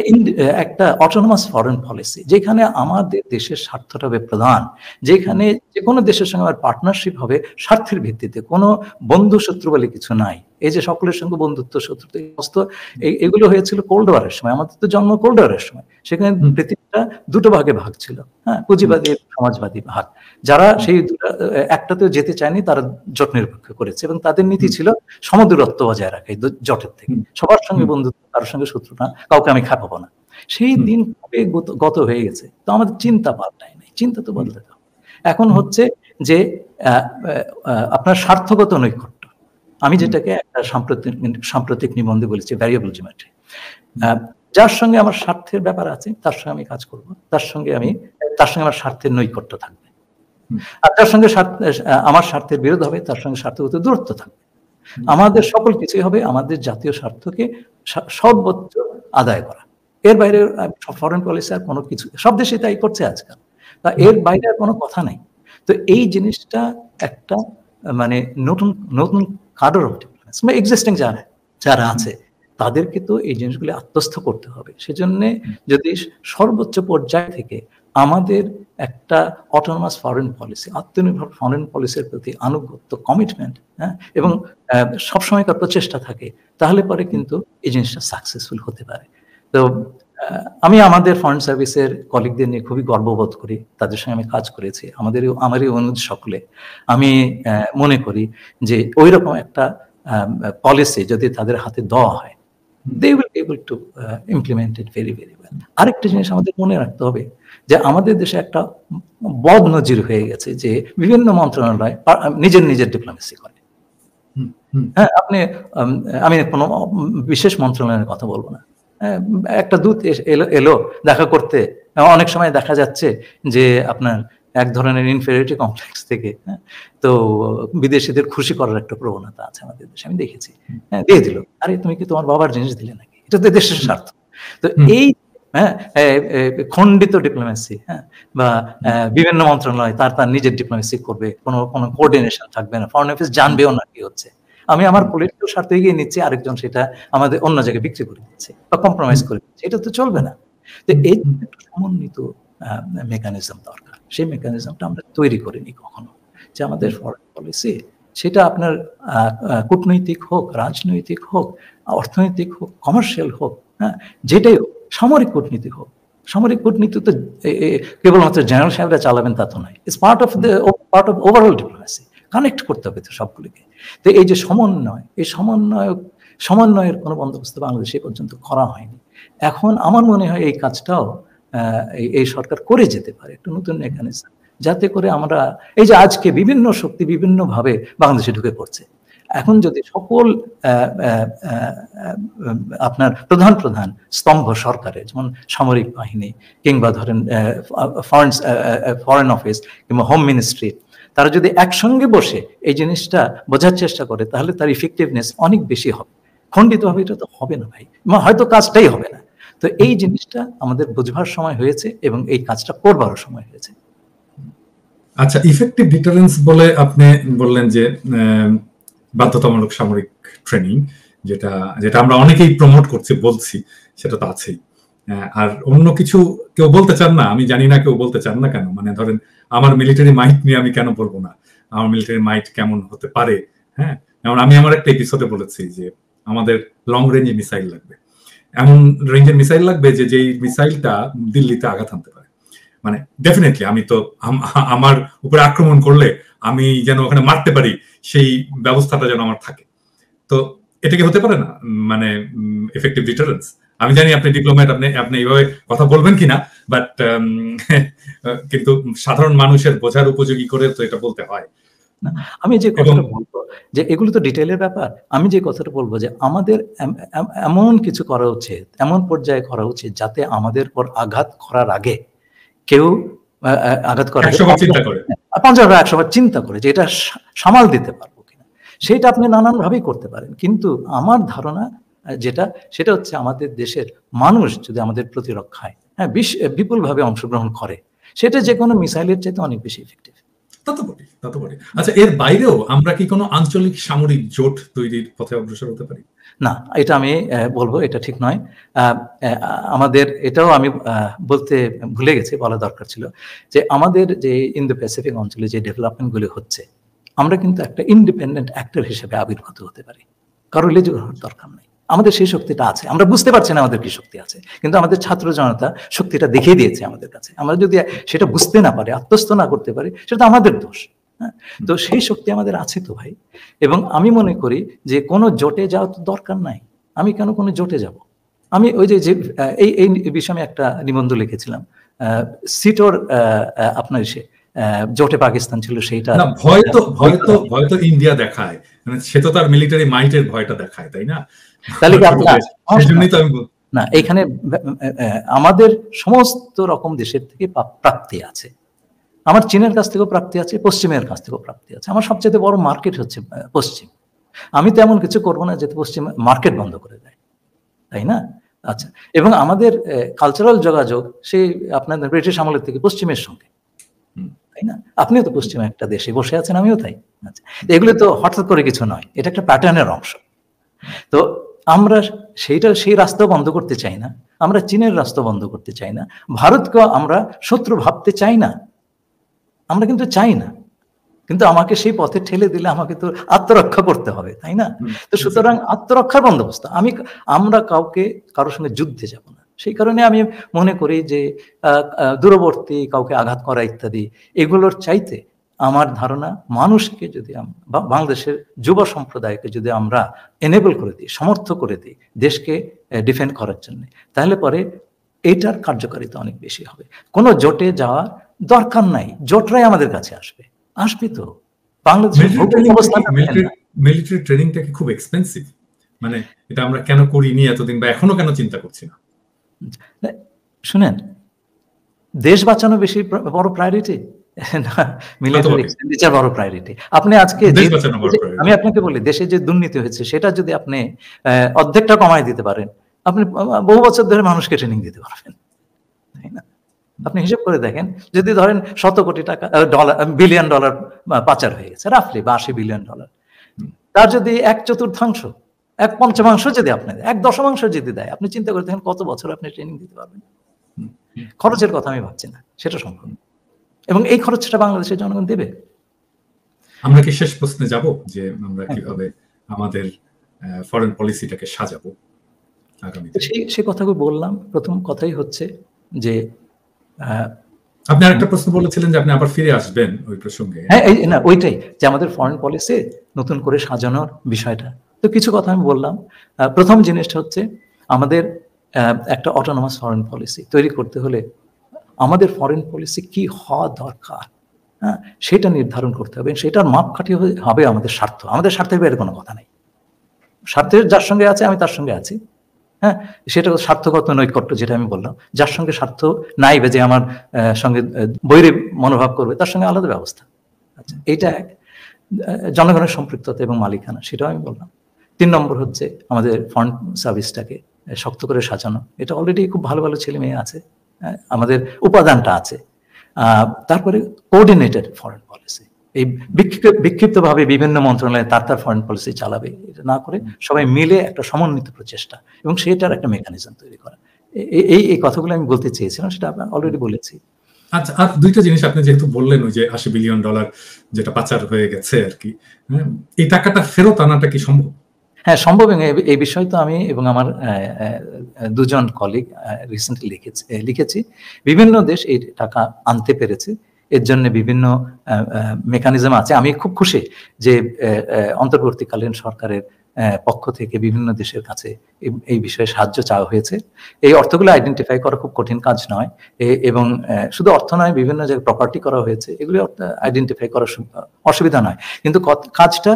কিন্তু একটা অটোনমাস ফরেন পলিসি, যেখানে আমাদের দেশের স্বার্থটা হবে প্রধান, যেখানে যে কোনো দেশের সঙ্গে আমার পার্টনারশিপ হবে স্বার্থের ভিত্তিতে, কোনো বন্ধু শত্রু বলে কিছু নাই। এই যে সকলের সঙ্গে বন্ধুত্ব শত্রুত্ব এগুলো হয়েছিল কোল্ড ওয়ারের সময়, আমাদের তো জন্ম কোল্ড ওয়ারের সময়, সেখানে পৃথিবীটা 2টো ভাগে ভাগ ছিল, হ্যাঁ, পুঁজিবাদী সমাজবাদী ভাগ। যারা সেই একটাতেও যেতে চায়নি তারা জোট নিরপেক্ষ করেছে, এবং তাদের নীতি ছিল সমদূরত্ব বজায় রাখা জোটের থেকে, সবার সঙ্গে বন্ধুত্ব, কারোর সঙ্গে শত্রু না, কাউকে আমি খাপাবো না। সেই দিন গত হয়ে গেছে, তো আমাদের চিন্তা পাল্টায় নাই, চিন্তা তো বদলাতে হবে। এখন হচ্ছে যে আপনার স্বার্থগত নৈকট্য, আমি যেটাকে একটা সাম্প্রতিক নিবন্ধে বলেছি ভ্যারিয়েবল জিওমেট্রি, যার সঙ্গে আমার স্বার্থের ব্যাপার আছে তার সঙ্গে আমি কাজ করব, তার সঙ্গে আমার স্বার্থের নৈকট্য থাকবে, আর যার সঙ্গে আমার স্বার্থের বিরোধ হবে তার সঙ্গে স্বার্থগত দূরত্ব থাকবে। আমাদের সকল কিছুই হবে আমাদের জাতীয় স্বার্থকে সর্বোচ্চ আদায় করা, এর বাইরে ফরেন পলিসি আর কোনো কিছু, সব দেশে তাই করছে আজকাল, তা এর বাইরে আর কোনো কথা নাই। তো এই জিনিসটা একটা মানে নতুন কাডর অফ ডিপ্লোমেসি, এক্সিস্টিং যারা আছে তাদেরকে তো এই জিনিসগুলি আত্মস্থ করতে হবে। সেজন্য যদি সর্বোচ্চ পর্যায় থেকে আমাদের একটা অটোনমাস ফরেন পলিসি, আত্মনির্ভর ফরেন পলিসির প্রতি আনুগত্য, কমিটমেন্ট, হ্যাঁ, এবং সবসময়কার প্রচেষ্টা থাকে, তাহলে পরে কিন্তু এই জিনিসটা সাকসেসফুল হতে পারে। তো আমি আমাদের ফরেন সার্ভিসের কলিগদের নিয়ে খুবই গর্ববোধ করি, তাদের সঙ্গে আমি কাজ করেছি, আমারই অনুজ সকলে। আমি মনে করি যে ওই রকম একটা পলিসি যদি তাদের হাতে দেওয়া হয়, they will be able to implement it very very well. আরেকটা জিনিস আমাদের মনে রাখতে হবে যে আমাদের দেশে একটা বদ নজির হয়ে গেছে যে বিভিন্ন মন্ত্রণালয় নিজের ডিপ্লোমেসি করে। হ্যাঁ, আমি কোনো বিশেষ মন্ত্রণালয়ের কথা বলবো না, একটা দূত এলো দেখা করতে, অনেক সময় দেখা যাচ্ছে যে আপনার এক ধরনের ইনফেরিয়রিটি কমপ্লেক্স থেকে, তো বিদেশিদের খুশি করার একটা প্রবণতা আছে আমাদের দেশে, আমি দেখেছি, দিয়ে দিল, আরে তুমি কি তোমার বাবার জিনিস দিলে নাকি, এটা তো দেশের স্বার্থ। তো এই খণ্ডিত ডিপ্লোমেসি, হ্যাঁ, বা বিভিন্ন মন্ত্রণালয় তার নিজের ডিপ্লোমেসি করবে, কোনো কোঅর্ডিনেশন থাকবে না, ফরেন অফিস জানবেও না কি হচ্ছে, আমি আমার পলিটিক্যাল স্বার্থ এগিয়ে নিচ্ছি, আরেকজন সেটা আমাদের অন্য জায়গায় বিক্রি করে দিচ্ছে বা কম্প্রোমাইজ করে দিচ্ছে, এটা তো চলবে না। তো এই একটা সমন্বিত মেকানিজম দরকার, সেই মেকানিজমটা আমরা তৈরি করিনি কখনো, যে আমাদের ফরেন পলিসি সেটা আপনার কূটনৈতিক হোক, রাজনৈতিক হোক, অর্থনৈতিক হোক, কমার্শিয়াল হোক, হ্যাঁ, যেটাই হোক, সামরিক কূটনীতি হোক। সামরিক কূটনীতি তো কেবলমাত্র জেনারেল সাহেবরা চালাবেন তা তো নয়, it's part of overall diplomacy. Connect করতে হবে তো সবগুলিকে। তো এই যে সমন্বয়, এই সমন্বয়ের কোনো বন্দোবস্ত বাংলাদেশে পর্যন্ত করা হয়নি। এখন আমার মনে হয় এই কাজটাও এই সরকার করে যেতে পারে, একটু নতুন মেকানিজম, যাতে করে আমরা এই যে আজকে বিভিন্ন শক্তি বিভিন্নভাবে বাংলাদেশে ঢুকে পড়ছে, এখন যদি সকল আপনার প্রধান প্রধান স্তম্ভ সরকারের, যেমন সামরিক বাহিনী কিংবা ধরেন ফরেন অফিস কিংবা হোম মিনিস্ট্রি, তারা যদি একসঙ্গে বসে এই জিনিসটা বোঝার চেষ্টা করে, তাহলে তার ইফেক্টিভনেস অনেক বেশি হবে। খণ্ডিতভাবে এটা তো হবে না ভাই, হয়তো কাজটাই হবে না। তো এই জিনিসটা আমাদের বুঝবার সময় হয়েছে এবং এই কাজটা করবারও সময় হয়েছে। আচ্ছা, ইফেক্টিভ ডিটারেন্স বলে আপনি বললেন যে বাধ্যতামূলক সামরিক ট্রেনিং, যেটা যেটা আমরা অনেকেই প্রমোট করছি, বলছি, সেটা তো আছেই। আর অন্য কিছু কেউ বলতে চান না, আমি জানি না কেউ বলতে চান না কেন। মানে ধরেন আমার মিলিটারি মাইট নিয়ে আমি কেন বলবো না, আমার মিলিটারি মাইট কেমন হতে পারে। হ্যাঁ, যেমন আমি আমার একটা এপিসোডে বলেছি যে আমাদের লং রেঞ্জ মিসাইল লাগবে, এমন রেঞ্জের মিসাইল লাগবে যে যেই মিসাইলটা দিল্লিতে আঘাত আনতে পারে। মানে ডেফিনেটলি আমি তো আমার উপরে আক্রমণ করলে আমি যেন ওখানে মারতে পারি, সেই ব্যবস্থাটা যেন আমার থাকে। তো এটা কি হতে পারে না মানে এফেক্টিভ ডিটারেন্স? আমি জানি আপনি ডিপ্লোম্যাট, আপনি এইভাবে কথা বলবেন কিনা, বাট কিন্তু সাধারণ মানুষের বোঝার উপযোগী করে তো এটা বলতে হয়। আমি যে কথাটা বলবো যে এগুলো তো ডিটেইলের ব্যাপার। আমি যে কথাটা বলবো যে আমাদের এমন কিছু করা উচিত, এমন পর্যায়ে করা উচিত যাতে আমাদের পর আঘাত করার আগে কেউ আঘাত করার আগে 50-100 বার চিন্তা করে যে এটা সামাল দিতে পারবো কিনা। সেটা আপনি নানান ভাবেই করতে পারেন, কিন্তু আমার ধারণা যেটা, সেটা হচ্ছে আমাদের দেশের মানুষ যদি আমাদের প্রতিরক্ষায় বিপুলভাবে অংশগ্রহণ করে, সেটা যে কোনো মিসাইলের চাইতে অনেক বেশি ইফেক্টিভ। আচ্ছা, এর বাইরেও আমরা কি কোনো আঞ্চলিক সামরিক জোট তৈরির পথে অগ্রসর হতে পারি? না, এটা আমি বলবো এটা ঠিক নয়। আমাদের এটাও আমি বলতে ভুলে গেছি, বলা দরকার ছিল যে আমাদের যে ইন্দো প্যাসিফিক অঞ্চলে যে ডেভেলপমেন্টগুলি হচ্ছে, আমরা কিন্তু একটা ইন্ডিপেন্ডেন্ট অ্যাক্টর হিসেবে আবির্ভূত হতে পারি। কারো লেজু হওয়ার দরকার নেই, আমাদের সেই শক্তিটা আছে। আমরা বুঝতে পারছি না আমাদের কি শক্তি আছে, কিন্তু আমাদের ছাত্র জনতা শক্তিটা দেখিয়ে দিয়েছে আমাদের কাছে। আমরা যদি সেটা বুঝতে না পারি, আত্মস্থ না করতে পারি, সেটা আমাদের দোষ। হ্যাঁ, তো সেই শক্তি আমাদের আছে তো ভাই। এবং আমি মনে করি যে কোনো জোটে যাওয়া তো দরকার নাই। আমি কেন কোনো জোটে যাব? আমি ওই যে এই বিষয়ে আমি একটা নিবন্ধ লিখেছিলাম, সিটোর আপনার জোটে পাকিস্তান ছিল, সেইটা ভয় তো ইন্ডিয়া দেখায়, মানে সে তো তার মিলিটারি মাইটের ভয়টা দেখায়, তাই না? তাহলে না, এখানে আমাদের সমস্ত রকম দেশের থেকে প্রাপ্তি আছে। আমার চীনের কাছ থেকেও প্রাপ্তি আছে, পশ্চিমের কাছ থেকেও প্রাপ্তি আছে। আমার সবচেয়ে বড় মার্কেট হচ্ছে পশ্চিম। আমি তো এমন কিছু করবো না যাতে পশ্চিম মার্কেট বন্ধ করে দেয়, তাই না? আচ্ছা, এবং আমাদের কালচারাল যোগাযোগ সেই আপনাদের ব্রিটিশ আমলের থেকে পশ্চিমের সঙ্গে, তাই না? আপনিও তো পশ্চিমে একটা দেশে বসে আছেন, আমিও তাই। আচ্ছা, এগুলো তো হঠাৎ করে কিছু নয়, এটা একটা প্যাটার্নের অংশ। তো আমরা সেই রাস্তা বন্ধ করতে চাই না, আমরা চীনের রাস্তা বন্ধ করতে চাই না, ভারতকে আমরা শত্রু ভাবতে চাই না, আমরা কিন্তু চাই না। কিন্তু আমাকে সেই পথে ঠেলে দিলে আমাকে তো আত্মরক্ষা করতে হবে, তাই না? তো সুতরাং আত্মরক্ষার বন্দোবস্ত, আমরা কারোর সঙ্গে যুদ্ধে যাব না। সেই কারণে আমি মনে করি যে দূরবর্তী কাউকে আঘাত করা ইত্যাদি এগুলোর চাইতে আমার ধারণা, মানুষকে যদি বাংলাদেশের যুব সম্প্রদায়কে যদি আমরা এনেবল করে দিই, সমর্থ করে দিই দেশকে ডিফেন্ড করার জন্য, তাহলে পরে এইটার কার্যকারিতা অনেক বেশি হবে। কোনো জোটে যাওয়ার দরকার নাই, জোটরাই আমাদের কাছে আসবে তো। বাংলাদেশের মিলিটারি ট্রেনিংটা কি খুব এক্সপেন্সিভ? মানে এটা আমরা কেন করিনি এতদিন, বা এখনো কেন চিন্তা করছি না? শুনেন, দেশ বাঁচানো বেশি বড় প্রায়োরিটি না, মিলিটারি এক্সপেন্ডিচার বড় প্রায়োরিটি। আপনি আজকে আমি আপনাকে বলি, দেশে যে দুর্নীতি হয়েছে সেটা যদি আপনি অর্ধেকটা কমায় দিতে পারেন, আপনি বহু বছর ধরে মানুষকে ট্রেনিং দিতে পারবেন, তাই না? আপনি হিসেব করে দেখেন, যদি ধরেন 100 কোটি টাকা বিলিয়ন ডলার পাচার হয়ে গেছে রাফলি, বা 80 বিলিয়ন ডলার, তার যদি 1/4, 1/5 যদি আপনি 1/10 যদি দেয়, আপনি চিন্তা করে দেখেন কত বছর আপনি ট্রেনিং দিতে পারবেন। খরচের কথা আমি ভাবছি না, সেটা সম্ভব, এবং এই খরচটা বাংলাদেশের জনগণ দেবে। আমরা কি শেষ প্রশ্নে যাব যে আমরা কিভাবে আমাদের ফরেন পলিসিটাকে সাজাবো আগামীতে? সেই কথাগুলো বললাম। প্রথম কথাই হচ্ছে যে আপনি আরেকটা প্রশ্ন বলেছিলেন যে আপনি আবার ফিরে আসবেন ওই প্রসঙ্গে। হ্যাঁ, না ওইটাই যে আমাদের ফরেন পলিসি নতুন করে সাজানোর বিষয়টা। তো কিছু কথা আমি বললাম। প্রথম জিনিসটা হচ্ছে আমাদের একটা অটোনমাস ফরেন পলিসি তৈরি করতে হলে আমাদের ফরেন পলিসি কি হওয়া দরকার, হ্যাঁ, সেটা নির্ধারণ করতে হবে। সেটার মাপকাঠি হবে আমাদের স্বার্থ। আমাদের স্বার্থের বাইরে কোনো কথা নেই। স্বার্থের যার সঙ্গে আছে আমি তার সঙ্গে আছি, হ্যাঁ, সেটা স্বার্থগত নৈকট্য যেটা আমি বললাম। যার সঙ্গে স্বার্থ নাই বা যে আমার সঙ্গে বৈরী মনোভাব করবে তার সঙ্গে আলাদা ব্যবস্থা। আচ্ছা, এইটা এক। জনগণের সম্পৃক্ততা এবং মালিকানা, সেটাও আমি বললাম। 3 নম্বর হচ্ছে আমাদের ফরেন সার্ভিসটাকে শক্ত করে সাজানো। এটা অলরেডি খুব ভালো ভালো ছেলে মেয়ে আছে, আমাদের উপাদানটা আছে। তারপরে কোঅর্ডিনেটেড ফরেন পলিসি। এই বিক্ষিপ্তভাবে বিভিন্ন মন্ত্রণালয়ে তার ফরেন পলিসি চালাবে, এটা না করে সবাই মিলে একটা সমন্বিত প্রচেষ্টা এবং সেটার একটা মেকানিজম তৈরি করা। এই কথাগুলো আমি বলতে চেয়েছিলাম, সেটা আমি অলরেডি বলেছি। আচ্ছা, আর দুইটা জিনিস আপনি যেহেতু বললেন, ওই যে $80 বিলিয়ন যেটা পাচার হয়ে গেছে আর কি, এই টাকাটা ফেরত আনাটা কি সম্ভব? হ্যাঁ, সম্ভব। এই বিষয়ে তো আমি এবং আমার 2জন কলিগ রিসেন্টলি লিখেছি। বিভিন্ন দেশ এই টাকা আনতে পেরেছে, এর জন্য বিভিন্ন মেকানিজম আছে। আমি খুব খুশি যে অন্তর্বর্তীকালীন সরকারের পক্ষ থেকে বিভিন্ন দেশের কাছে এই বিষয়ে সাহায্য চাওয়া হয়েছে। এই অর্থগুলো আইডেন্টিফাই করা খুব কঠিন কাজ নয়, এবং শুধু অর্থ নয়, বিভিন্ন জায়গায় প্রপার্টি করা হয়েছে, এগুলো আইডেন্টিফাই করা অসুবিধা নয়। কিন্তু কাজটা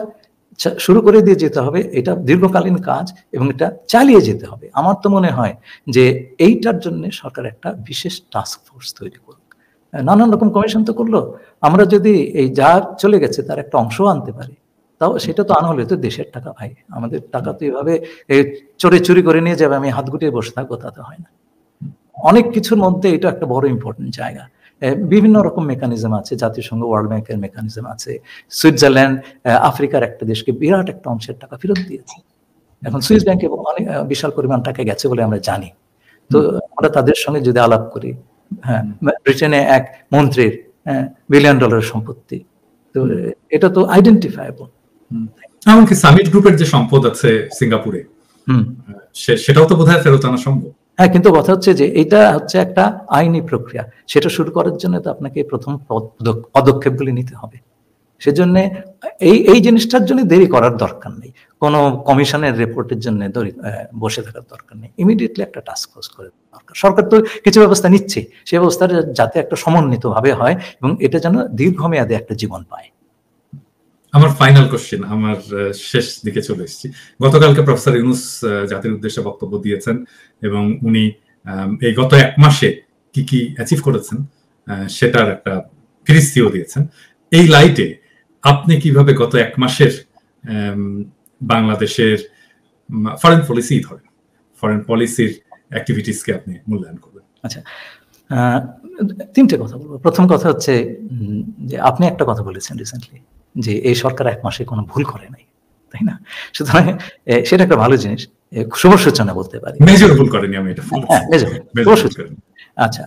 শুরু করে দিয়ে যেতে হবে। এটা দীর্ঘকালীন কাজ এবং এটা চালিয়ে যেতে হবে। আমার তো মনে হয় যে এইটার জন্য সরকার একটা বিশেষ টাস্ক ফোর্স তৈরি করুক। নানান রকম কমিশন তো করলো, আমরা যদি এই যা চলে গেছে তার একটা অংশ আনতে পারি, তাও সেটা তো আনা হলে তো দেশের টাকা ভাই, আমাদের টাকা তো এভাবে চুরি করে নিয়ে যাবে, আমি হাত গুটিয়ে বসে থাকবো, তা তো হয় না। অনেক কিছুর মধ্যে এটা একটা বড় ইম্পর্টেন্ট জায়গা। বিভিন্ন রকম মেকানিজম আছে, জাতিসংঘ, ওয়ার্ল্ড ব্যাংকের মেকানিজম আছে। সুইজারল্যান্ড আফ্রিকার একটা দেশকে বিরাট একটা অংশের টাকা ফেরত দিয়েছে। এখন সুইস ব্যাংকে অনেক বিশাল পরিমাণ টাকা গেছে বলে আমরা জানি। তো আমরা তাদের সঙ্গে যদি আলাপ করি, হ্যাঁ, ব্রিটেনে এক মন্ত্রীর $1 বিলিয়ন সম্পত্তি, তো এটা তো আইডেন্টিফাইবল। এমনকি সামিট গ্রুপের যে সম্পদ আছে সিঙ্গাপুরে, সেটাও তো বোধহয় ফেরত আনা সম্ভব। হ্যাঁ, কিন্তু কথা হচ্ছে যে এটা হচ্ছে একটা আইনি প্রক্রিয়া। সেটা শুরু করার জন্য তো আপনাকে প্রথম পদক্ষেপগুলি নিতে হবে। সেজন্য এই জিনিসটার জন্য দেরি করার দরকার নেই, কোনো কমিশনের রিপোর্টের জন্য বসে থাকার দরকার নেই। ইমিডিয়েটলি একটা টাস্ক ফোর্স করে দরকার। সরকার তো কিছু ব্যবস্থা নিচ্ছে, সেই ব্যবস্থাটা যাতে একটা সমন্বিত ভাবে হয় এবং এটা যেন দীর্ঘমেয়াদে একটা জীবন পায়। আমার ফাইনাল কোশ্চেন, আমার শেষ দিকে চলে এসেছি। গতকালকে প্রফেসর ইউনূস জাতির উদ্দেশ্যে বক্তব্য দিয়েছেন এবং উনি এই গত 1 মাসে কি কি অ্যাচিভ করেছেন সেটার একটা ফিরিস্তিও দিয়েছেন। এই লাইটে আপনি কিভাবে গত 1 মাসের বাংলাদেশের ফরেন পলিসি ধরেন, ফরেন পলিসির অ্যাক্টিভিটিসকে আপনি মূল্যায়ন করবেন? আচ্ছা, 3টে কথা বলবো। প্রথম কথা হচ্ছে যে আপনি একটা কথা বলেছেন রিসেন্টলি যে এই সরকার 1 মাসে কোনো ভুল করে নাই, তাই না? সুতরাং সেটা একটা ভালো জিনিস, শুভ সূচনা বলতে পারি। মেজর ভুল করেনি, আমি এটা বলছি। আচ্ছা,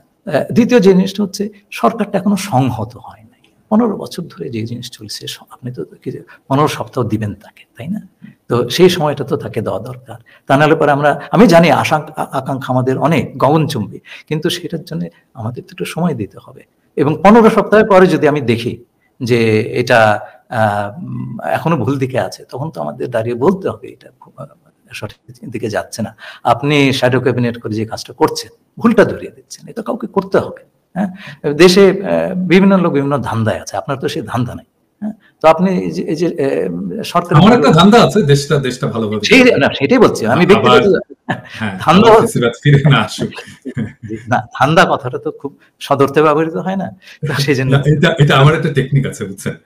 দ্বিতীয় জিনিসটা হচ্ছে সরকারটা এখনো সংহত হয় নাই। 15 বছর ধরে যে জিনিস চলছে, আপনি তো 15 সপ্তাহ দিবেন তাকে, তাই না? তো সেই সময়টা তো তাকে দেওয়া দরকার। তা নাহলে পরে আমি জানি আকাঙ্ক্ষা আমাদের অনেক গগনচুম্বী, কিন্তু সেটার জন্য আমাদের তো একটু সময় দিতে হবে। এবং 15 সপ্তাহের পরে যদি আমি দেখি যে এটা এখনো ভুল দিকে আছে, তখন তো আমাদের দাঁড়িয়ে বলতে হবে এটা সঠিক দিকে যাচ্ছে না। আপনি শ্যাডো ক্যাবিনেট করে যে কাজটা করছেন, ভুলটা ধরিয়ে দিচ্ছেন, এটা কাউকে করতে হবে। হ্যাঁ, দেশে বিভিন্ন লোক বিভিন্ন ধান্দায় আছে, আপনার তো সেই ধান্দা নাই। তো আপনি এই যে সরকার, আমার একটা ধান্দা আছে, দেশটা ভালোভাবে, সেটাই বলছি আমি। ব্যক্তিগত ধান্দা ফিরে না আসুক না, ধান্দা কথাটা তো খুব সদর্থে ব্যবহৃত হয় না, সেই জন্য এটা আমার একটা টেকনিক আছে, বুঝছেন?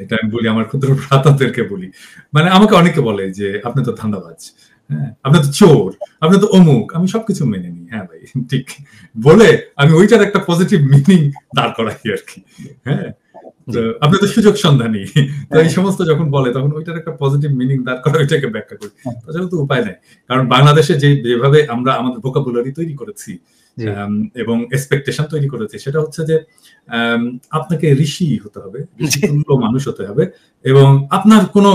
এটা আমি বলি আমার ক্ষুদ্র ভ্রাতাদেরকে বলি, মানে আমাকে অনেকে বলে যে আপনি তো ধান্দাবাজ, হ্যাঁ, আপনি তো চোর, আপনি তো অমুক। আমি সবকিছু মেনে নিই, হ্যাঁ ভাই ঠিক বলে আমি ওইটার একটা পজিটিভ মিনিং দাঁড় করাই আর কি। হ্যাঁ, আপনি তো সুযোগ সন্ধানী, তো এই সমস্ত যখন বলে তখন ওইটার একটা পজিটিভ মিনিং দাঁড় করা, ওইটাকে ব্যাখ্যা করি। তাছাড়া তো উপায় নাই, কারণ বাংলাদেশে যেভাবে আমরা আমাদের ভোকাবুলারি তৈরি করেছি, এবং এক্সপেকটেশন তৈরি করেছে, সেটা হচ্ছে যে আপনাকে ঋষি হতে হবে, ঋষিতুল্য মানুষ হতে হবে, এবং আপনার কোনো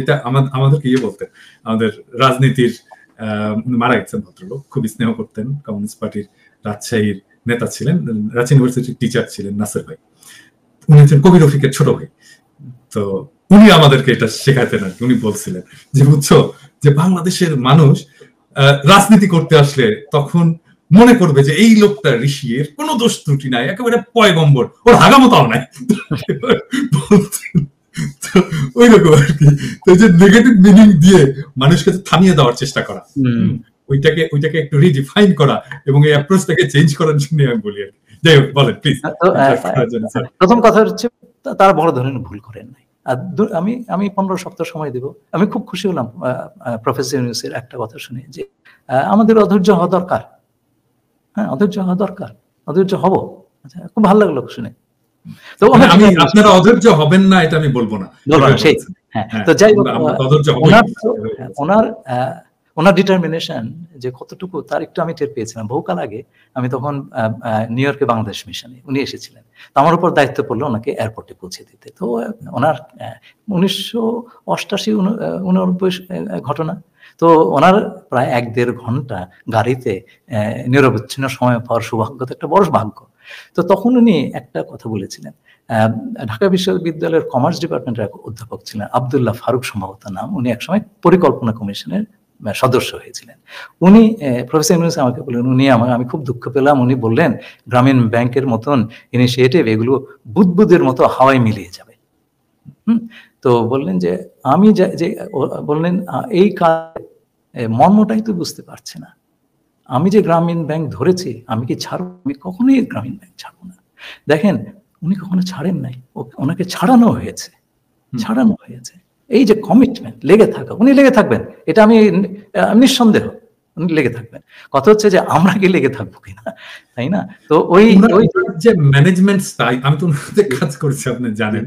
এটা আমাদেরকে বলতেন, আমাদের রাজনীতির মারা গেছেন ভদ্রলোক, খুব স্নেহ করতেন, কমিউনিস্ট পার্টির রাজশাহীর নেতা ছিলেন, রাজশাহী ইউনিভার্সিটির টিচার ছিলেন নাসির ভাই, উনি হচ্ছেন কবি রফিকের ছোট ভাই। তো উনি আমাদেরকে এটা শেখাতেন আর কি। উনি বলছিলেন যে বুঝছো, যে বাংলাদেশের মানুষ রাজনীতি করতে আসলে তখন মনে করবে যে এই লোকটা ঋষি, এর কোনো দোষ ত্রুটি নাই, একেবারে পয়গম্বর, ওর হাগামতাও নাই। ওই রকম আর কি। তো যে নেগেটিভ মিনিং দিয়ে মানুষকে থামিয়ে দেওয়ার চেষ্টা করা, ওইটাকে একটু রিডিফাইন করা এবং এই অ্যাপ্রোচটাকে চেঞ্জ করার জন্য আমি বলি আর কি। যাই হোক, বলেন প্লিজ। প্রথম কথা হচ্ছে তারা বড় ধরনের ভুল করেন নাই। আমি 15 সপ্তাহ সময় দেব। আমি খুব খুশি হলাম প্রফেসর ইউনূসের একটা কথা শুনে, যে আমাদের অধৈর্য হওয়া দরকার। হ্যাঁ, অধৈর্য হওয়া দরকার, অধৈর্য হব। আচ্ছা, খুব ভালো লাগলো শুনে। তো আমি আপনারা অধৈর্য হবেন না এটা আমি বলবো না। হ্যাঁ, তো যাই হোক, ওনার ডিটারমিনেশন যে কতটুকু, তার একটু আমি টের পেয়েছিলাম বহুকাল আগে। আমি তখন নিউ ইয়র্কে বাংলাদেশ মিশনে উনি এসেছিলেন, তো আমার উপর দায়িত্ব পড়লো ওনাকে এয়ারপোর্টে পৌঁছে দিতে। তো ওনার 1989 ঘটনা। তো ওনার প্রায় 1-1.5 ঘন্টা গাড়িতে নিরবচ্ছিন্ন সময় পাওয়ার সৌভাগ্য তো একটা বড় ভাগ্য। তো তখন উনি একটা কথা বলেছিলেন। ঢাকা বিশ্ববিদ্যালয়ের কমার্স ডিপার্টমেন্টের এক অধ্যাপক ছিলেন, আব্দুল্লাহ ফারুক সম্ভবত নাম। উনি একসময় পরিকল্পনা কমিশনের সদস্য হয়েছিলেন। উনি প্রফেসর ইউনূস আমাকে বললেন, আমি খুব দুঃখ পেলাম, উনি বললেন গ্রামীণ ব্যাংকের মতন ইনিশিয়েটিভ এগুলো বুদবুদের মতো হাওয়ায় মিলিয়ে যাবে। তো বললেন যে আমি বললেন এই কাজ মর্মটাই তো বুঝতে পারছি না। আমি যে গ্রামীণ ব্যাংক ধরেছি, আমি কি ছাড়বো? আমি কখনোই গ্রামীণ ব্যাংক ছাড়বো না। দেখেন, উনি কখনো ছাড়েন নাই, ওনাকে ছাড়ানো হয়েছে। এই যে কমিটমেন্ট, লেগে থাকা, উনি লেগে থাকবেন, এটা আমি নিঃসন্দেহ, উনি লেগে থাকবেন। কথা হচ্ছে যে আমরা কি লেগে থাকবো কিনা, তাই না? তো ওই যে ম্যানেজমেন্ট স্টাইল, আমি তো ওনাদের কাজ করছি, আপনি জানেন।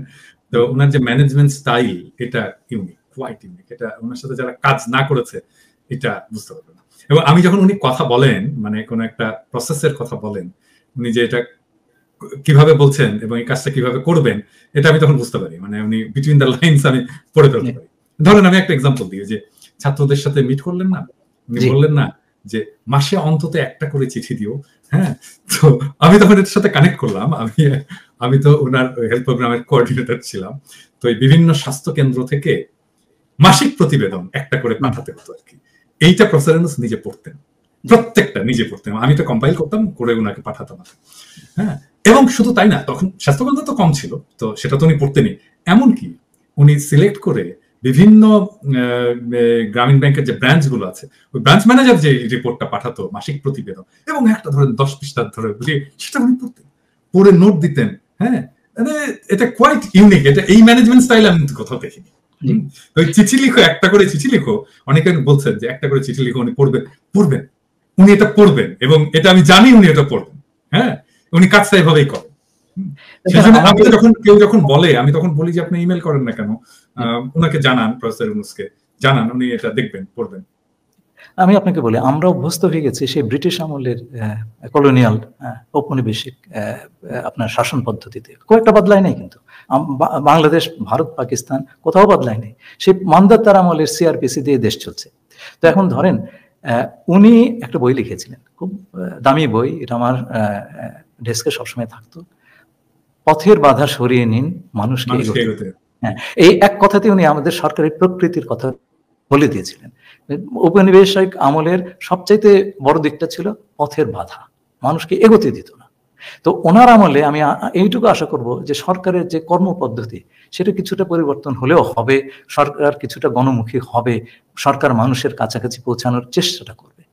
তো ওনার যে ম্যানেজমেন্ট স্টাইল, এটা ইউনিক, কোয়াইট ইউনিক। এটা ওনার সাথে যারা কাজ না করেছে এটা বুঝতে পারবে না। এবং আমি যখন উনি কথা বলেন, মানে কোন একটা প্রসেসের কথা বলেন, উনি যে এটা কিভাবে বলছেন এবং এই কাজটা কিভাবে করবেন, এটা আমি তখন বুঝতে পারি। মানে উনি বিটুইন দ্য লাইনস আমি পড়ে ফেলতে পারি। ধরেন আমি একটা এক্সাম্পল দিই, যে ছাত্রদের সাথে মিট করলেন না, উনি বললেন না যে মাসে অন্তত একটা করে চিঠি দিও। হ্যাঁ, তো আমি তখন এর সাথে কানেক্ট করলাম। আমি তো ওনার হেলথ প্রোগ্রামের কোঅর্ডিনেটর ছিলাম। তো এই বিভিন্ন স্বাস্থ্য কেন্দ্র থেকে মাসিক প্রতিবেদন একটা করে পাঠাতে হতো আর কি। এইটা প্রফেসর ইউনূস নিজে পড়তেন, প্রত্যেকটা নিজে পড়তেন। আমি তো কম্পাইল করতাম, করে ওনাকে পাঠাতাম। হ্যাঁ, এবং শুধু তাই না, তখন স্বাস্থ্যকেন্দ্র তো কম ছিল, তো সেটা তো উনি পড়তেনই। এমনকি উনি সিলেক্ট করে বিভিন্ন গ্রামীণ ব্যাংকের যে ব্রাঞ্চ গুলো আছে, ওই ব্রাঞ্চ ম্যানেজার যে রিপোর্টটা পাঠাতো, মাসিক প্রতিবেদন, এবং একটা ধরেন 10 পৃষ্ঠা ধরে সেটা উনি পড়তেন, পড়ে নোট দিতেন। হ্যাঁ, এটা কোয়াইট ইউনিক। এটা এই ম্যানেজমেন্ট স্টাইল আমি কোথাও দেখিনি। ওই চিঠি লিখো, একটা করে চিঠি লিখো। অনেকে বলছেন যে একটা করে চিঠি লিখো, উনি পড়বেন, উনি এটা পড়বেন, এবং এটা আমি জানি উনি এটা পড়বেন। হ্যাঁ, উনি কাজটা এভাবেই করেন। সেজন্য আমি যখন কেউ বলে, আমি তখন বলি যে আপনি ইমেল করেন না কেন, ওনাকে জানান, প্রফেসর ইউনূসকে জানান, উনি এটা দেখবেন, পড়বেন। আমি আপনাকে বলি, আমরা অভ্যস্ত হয়ে গেছি সেই ব্রিটিশ আমলের কলোনিয়াল ঔপনিবেশিক আপনার শাসন পদ্ধতিতে। কয়েকটা বদলায় নাই কিন্তু, বাংলাদেশ, ভারত, পাকিস্তান কোথাও বদলায় নাই। সেই মান্দাতার আমলের সিআরপিসি দিয়ে দেশ চলছে। তো এখন ধরেন, উনি একটা বই লিখেছিলেন, খুব দামি বই, এটা আমার ডেস্কে সবসময় থাকতো, পথের বাধা সরিয়ে নিন, মানুষকে এগোতে। হ্যাঁ, এই এক কথাতে উনি আমাদের সরকারের প্রকৃতির কথা বলে দিয়েছিলেন। ঔপনিবেশিক আমলের সবচাইতে বড় দিকটা ছিল পথের বাধা, মানুষকে এগোতে দিত না। তো ওনার আমলে আমি এইটুকু আশা করব যে সরকারের যে কর্মপদ্ধতি, সেটা কিছুটা পরিবর্তন হলেও হবে, সরকার কিছুটা গণমুখী হবে, সরকার মানুষের কাছাকাছি পৌঁছানোর চেষ্টাটা করবে।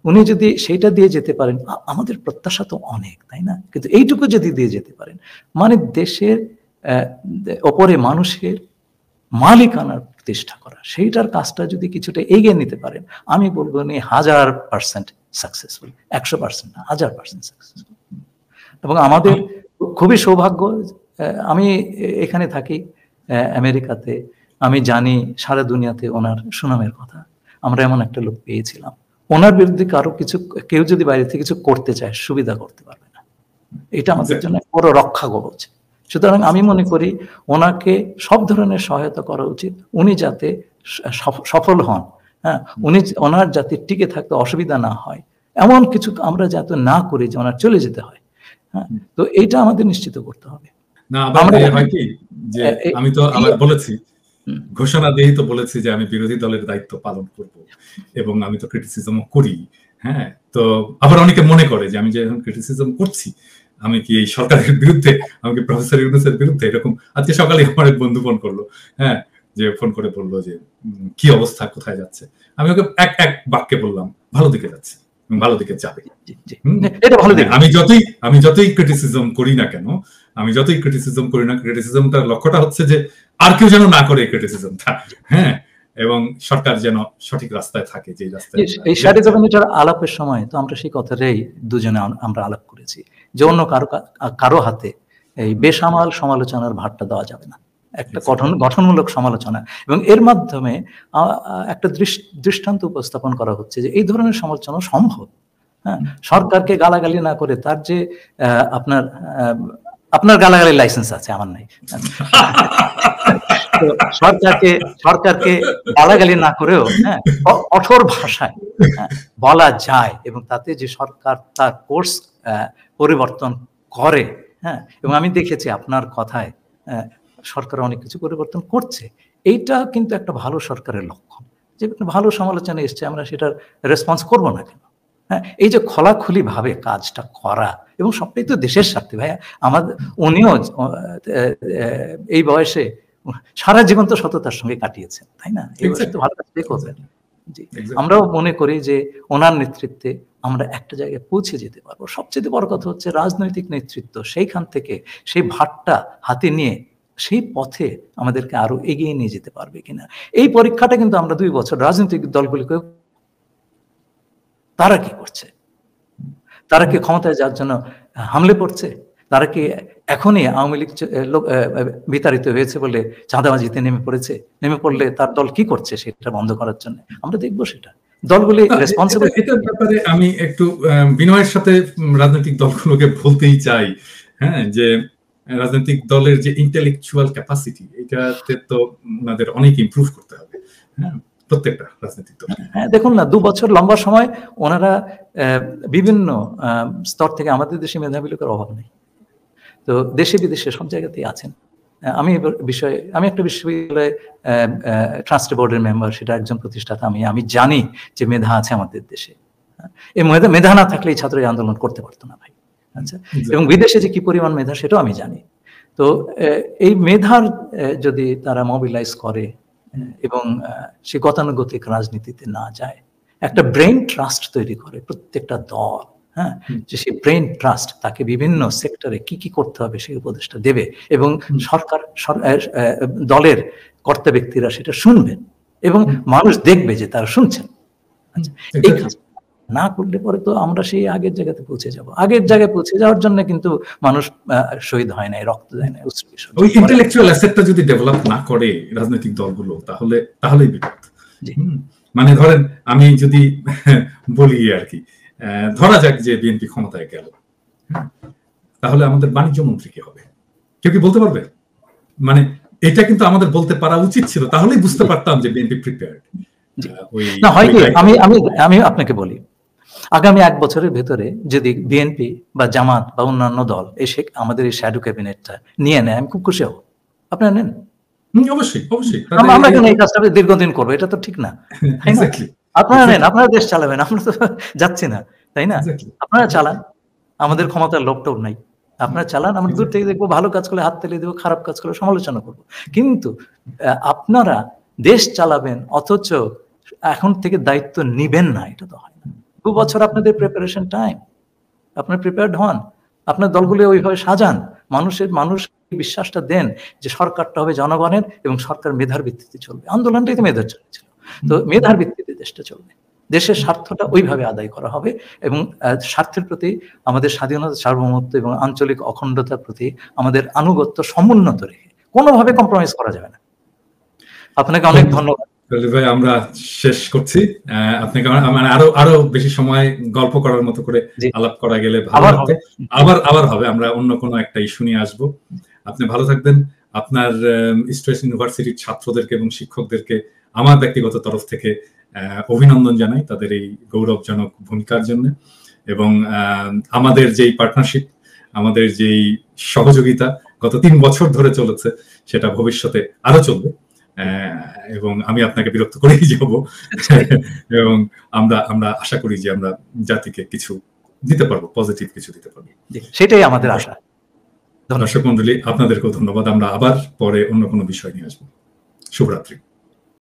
উনি যদি সেইটা দিয়ে যেতে পারেন, আমাদের প্রত্যাশা তো অনেক, তাই না? কিন্তু এইটুকু যদি দিয়ে যেতে পারেন, মানে দেশের ওপরে মানুষের মালিকানার প্রতিষ্ঠা করা, সেইটার কাজটা যদি কিছুটা এগিয়ে নিতে পারেন, আমি বলবো উনি 1000% সাকসেসফুল, 100% না, 1000% সাকসেসফুল। এবং আমাদের খুবই সৌভাগ্য, আমি এখানে থাকি আমেরিকাতে, আমি জানি সারা দুনিয়াতে ওনার সুনামের কথা। আমরা এমন একটা লোক পেয়েছিলাম, ওনার বিরুদ্ধে কেউ যদি বাইরে থেকে কিছু করতে চায়, সুবিধা করতে পারবে না। এটা আমাদের জন্য বড় রক্ষা কবচ। সুতরাং আমি মনে করি ওনাকে সব ধরনের সহায়তা করা উচিত, উনি যাতে সফল হন, হ্যাঁ, ওনার যাতে টিকে থাকতে অসুবিধা না হয়, এমন কিছু আমরা যাতে না করি যে ওনার চলে যেতে হয়। হ্যাঁ, তো এইটা আমাদের নিশ্চিত করতে হবে। না, আবার হয় কি যে আমি তো আবার বলেছি, ঘোষণা দিয়েই তো বলেছি যে আমি বিরোধী দলের দায়িত্ব পালন করব, এবং আমি তো ক্রিটিসিজমও করি। হ্যাঁ, তো আবার অনেকে মনে করে যে আমি যে এখন ক্রিটিসিজম করছি, আমি কি এই সরকারের বিরুদ্ধে, আমি কি প্রফেসর ইউনূসের বিরুদ্ধে। এরকম আজকে সকালে আমার এক বন্ধু ফোন করলো, হ্যাঁ, যে ফোন করে বললো যে কি অবস্থা, কোথায় যাচ্ছে। আমি ওকে এক বাক্যে বললাম, ভালো দিকে যাচ্ছে, ভালো দিকে যাবে। আমি যতই ক্রিটিসিজম করি না কেন, ক্রিটিসিজমটার লক্ষ্যটা হচ্ছে যে আর কেউ যেন না করে ক্রিটিসিজমটা, হ্যাঁ, এবং সরকার যেন সঠিক রাস্তায় থাকে, যে রাস্তায়। এই 60 মিনিটের আলাপের সময় তো আমরা সেই কথাটাই দুজনে আমরা আলাপ করেছি যে অন্য কারো হাতে এই বেসামাল সমালোচনার ভারটা দেওয়া যাবে না, একটা গঠনমূলক সমালোচনা, এবং এর মাধ্যমে একটা দৃষ্টান্ত উপস্থাপন করা হচ্ছে যে এই ধরনের সমালোচনা সম্ভব। হ্যাঁ, সরকারকে গালাগালি না করে, তার যে আপনার গালাগালির লাইসেন্স আছে, আমার নাই। তো সরকারকে গালাগালি না করেও, হ্যাঁ, কঠোর ভাষায় বলা যায়, এবং তাতে যে সরকার তার কোর্স পরিবর্তন করে, হ্যাঁ, এবং আমি দেখেছি আপনার কথায় সরকার অনেক কিছু পরিবর্তন করছে। এইটা কিন্তু একটা ভালো সরকারের লক্ষণ, যে ভালো সমালোচনা এসছে, আমরা সেটার রেসপন্স করবো না কেন? হ্যাঁ, এই যে খোলাখুলি ভাবে কাজটা করা, এবং সবটাই তো দেশের স্বার্থে। ভাইয়া, উনিও এই বয়সে সারা জীবন তো সততার সঙ্গে কাটিয়েছেন, তাই না? এই বয়সে তো ভালো কাজটাই করবেন। আমরাও মনে করি যে ওনার নেতৃত্বে আমরা একটা জায়গায় পৌঁছে যেতে পারবো। সবচেয়ে বড় কথা হচ্ছে রাজনৈতিক নেতৃত্ব সেইখান থেকে সেই ভারটা হাতে নিয়ে সেই পথে আমাদেরকে আরো এগিয়ে নিয়ে যেতে পারবে কিনা, এই পরীক্ষাটা কিন্তু আমরা 2 বছর রাজনৈতিক দলগুলিকে, তারা কি করছে? তারা কি ক্ষমতায় যাওয়ার জন্য হামলে পড়ছে? তারা কি এখনই আওয়ামী লীগ বিতাড়িত হয়েছে বলে চাঁদাবাজিতে নেমে পড়লে তার দল কি করছে সেটা বন্ধ করার জন্য? আমরা দেখবো সেটা। দলগুলি রেসপন্সিবল। এটার ব্যাপারে আমি একটু বিনয়ের সাথে রাজনৈতিক দলগুলোকে বলতেই চাই, হ্যাঁ, যে রাজনৈতিক দলের যে ইন্টেলেকচুয়াল ক্যাপাসিটি, এটাতে তো ওনাদের অনেক ইমপ্রুভ করতে হবে। হ্যাঁ, প্রত্যেকটা রাজনৈতিক দল। হ্যাঁ, দেখুন না, 2 বছর লম্বা সময় ওনারা বিভিন্ন স্তর থেকে, আমাদের দেশে মেধাবী লোকের অভাব নেই, তো দেশে বিদেশে সব জায়গাতেই আছেন। আমি একটা বিশ্ববিদ্যালয়ে ট্রাস্টি বোর্ডের মেম্বার, সেটা একজন প্রতিষ্ঠাতা। আমি জানি যে মেধা আছে আমাদের দেশে। এই মেধা না থাকলে এই ছাত্র আন্দোলন করতে পারতো না, ভাই। আচ্ছা, এবং বিদেশে যে কি পরিমাণ মেধা সেটাও আমি জানি। তো এই মেধার যদি তারা মোবিলাইজ করে এবং সে গতানুগতিক রাজনীতিতে না যায়, একটা ব্রেইন ট্রাস্ট তৈরি করে প্রত্যেকটা দল, হ্যাঁ, যে সেই ব্রেইন ট্রাস্ট তাকে বিভিন্ন সেক্টরে কি করতে হবে সেই উপদেশটা দেবে, এবং দলের কর্তা ব্যক্তিরা সেটা শুনবেন, এবং মানুষ দেখবে যে তারা শুনছেন। এই কাজ না করলে পরে তো আমরা সেই আগের জায়গাতে পৌঁছে যাব। আগের জায়গায় পৌঁছে যাওয়ার জন্য কিন্তু মানুষ শহীদ হয় নাই, রক্ত দেয় নাই, ওই ইন্টেলেকচুয়াল অ্যাসেটটা যদি ডেভেলপ না করে রাজনৈতিক দলগুলো, তাহলেই বিপদ। মানে ধরেন, আমি যদি বলি আর কি, ধরা যাক যে বিএনপি ক্ষমতায় গেল, তাহলে আমাদের বাণিজ্য মন্ত্রী কি হবে? কেউ কি বলতে পারবে? মানে এটা কিন্তু আমাদের বলতে পারা উচিত ছিল, তাহলেই বুঝতে পারতাম যে বিএনপি প্রিপেয়ার্ড। না হয় কি, আমি আপনাকে বলি, আগামী 1 বছরের ভেতরে যদি বিএনপি বা জামাত বা অন্যান্য দল এসে আমাদের এই শ্যাডো ক্যাবিনেটটা নিয়ে নেয়, আমি খুব খুশি হব। আপনারা নেন? অবশ্যই। আমরা কেন এই কাজটা দীর্ঘদিন করবো? এটা তো ঠিক না, তাই না? আপনারা নেন, আপনারা দেশ চালাবেন, আমরা তো যাচ্ছি না, তাই না? আপনারা চালান, আমাদের ক্ষমতার লোভটোভ নাই, আপনারা চালান। আমরা দূর থেকে দেখবো, ভালো কাজ করলে হাত তালি দেবো, খারাপ কাজ করলে সমালোচনা করবো। কিন্তু আপনারা দেশ চালাবেন অথচ এখন থেকে দায়িত্ব নিবেন না, এটা তো হয় না। 2 বছর আপনাদের প্রিপারেশন টাইম, আপনারা প্রিপেয়ার্ড হন, আপনার দলগুলো ওইভাবে সাজান, মানুষ বিশ্বাসটা দেন যে সরকারটা হবে জনগণের এবং সরকার মেধার ভিত্তিতে চলবে। আন্দোলনটাই তো মেধার জন্য ছিল, তো মেধার ভিত্তিতে দেশটা চলবে। দেশের স্বার্থটা ওইভাবে আদায় করা হবে, এবং স্বার্থের প্রতি আমাদের স্বাধীনতা, সার্বভৌমত্ব এবং আঞ্চলিক অখণ্ডতার প্রতি আমাদের আনুগত্য সমুন্নত রেখে কোনোভাবে কম্প্রোমাইজ করা যাবে না। আপনাকে অনেক ধন্যবাদ। খলিল ভাই, আমরা শেষ করছি। আপনাকে মানে আরো বেশি সময় গল্প করার মতো করে আলাপ করা গেলে ভালো লাগতো। আবার হবে, আমরা অন্য কোনো একটা ইস্যু নিয়ে আসবো। আপনি ভালো থাকবেন। আপনার স্ট্রেস ইউনিভার্সিটির ছাত্রদেরকে এবং শিক্ষকদেরকে আমার ব্যক্তিগত তরফ থেকে অভিনন্দন জানাই তাদের এই গৌরবজনক ভূমিকার জন্য। এবং আমাদের যেই পার্টনারশিপ, আমাদের যেই সহযোগিতা গত 3 বছর ধরে চলেছে, সেটা ভবিষ্যতে আরো চলবে। এবং আমি আপনাকে বিরক্ত করেই যাব। এবং আমরা আশা করি যে আমরা জাতিকে কিছু দিতে পারবো, পজিটিভ কিছু দিতে পারবো। সেটাই আমাদের আশা। দর্শক মন্ডলী, আপনাদেরকেও ধন্যবাদ। আমরা আবার পরে অন্য কোনো বিষয় নিয়ে আসবো। শুভরাত্রি।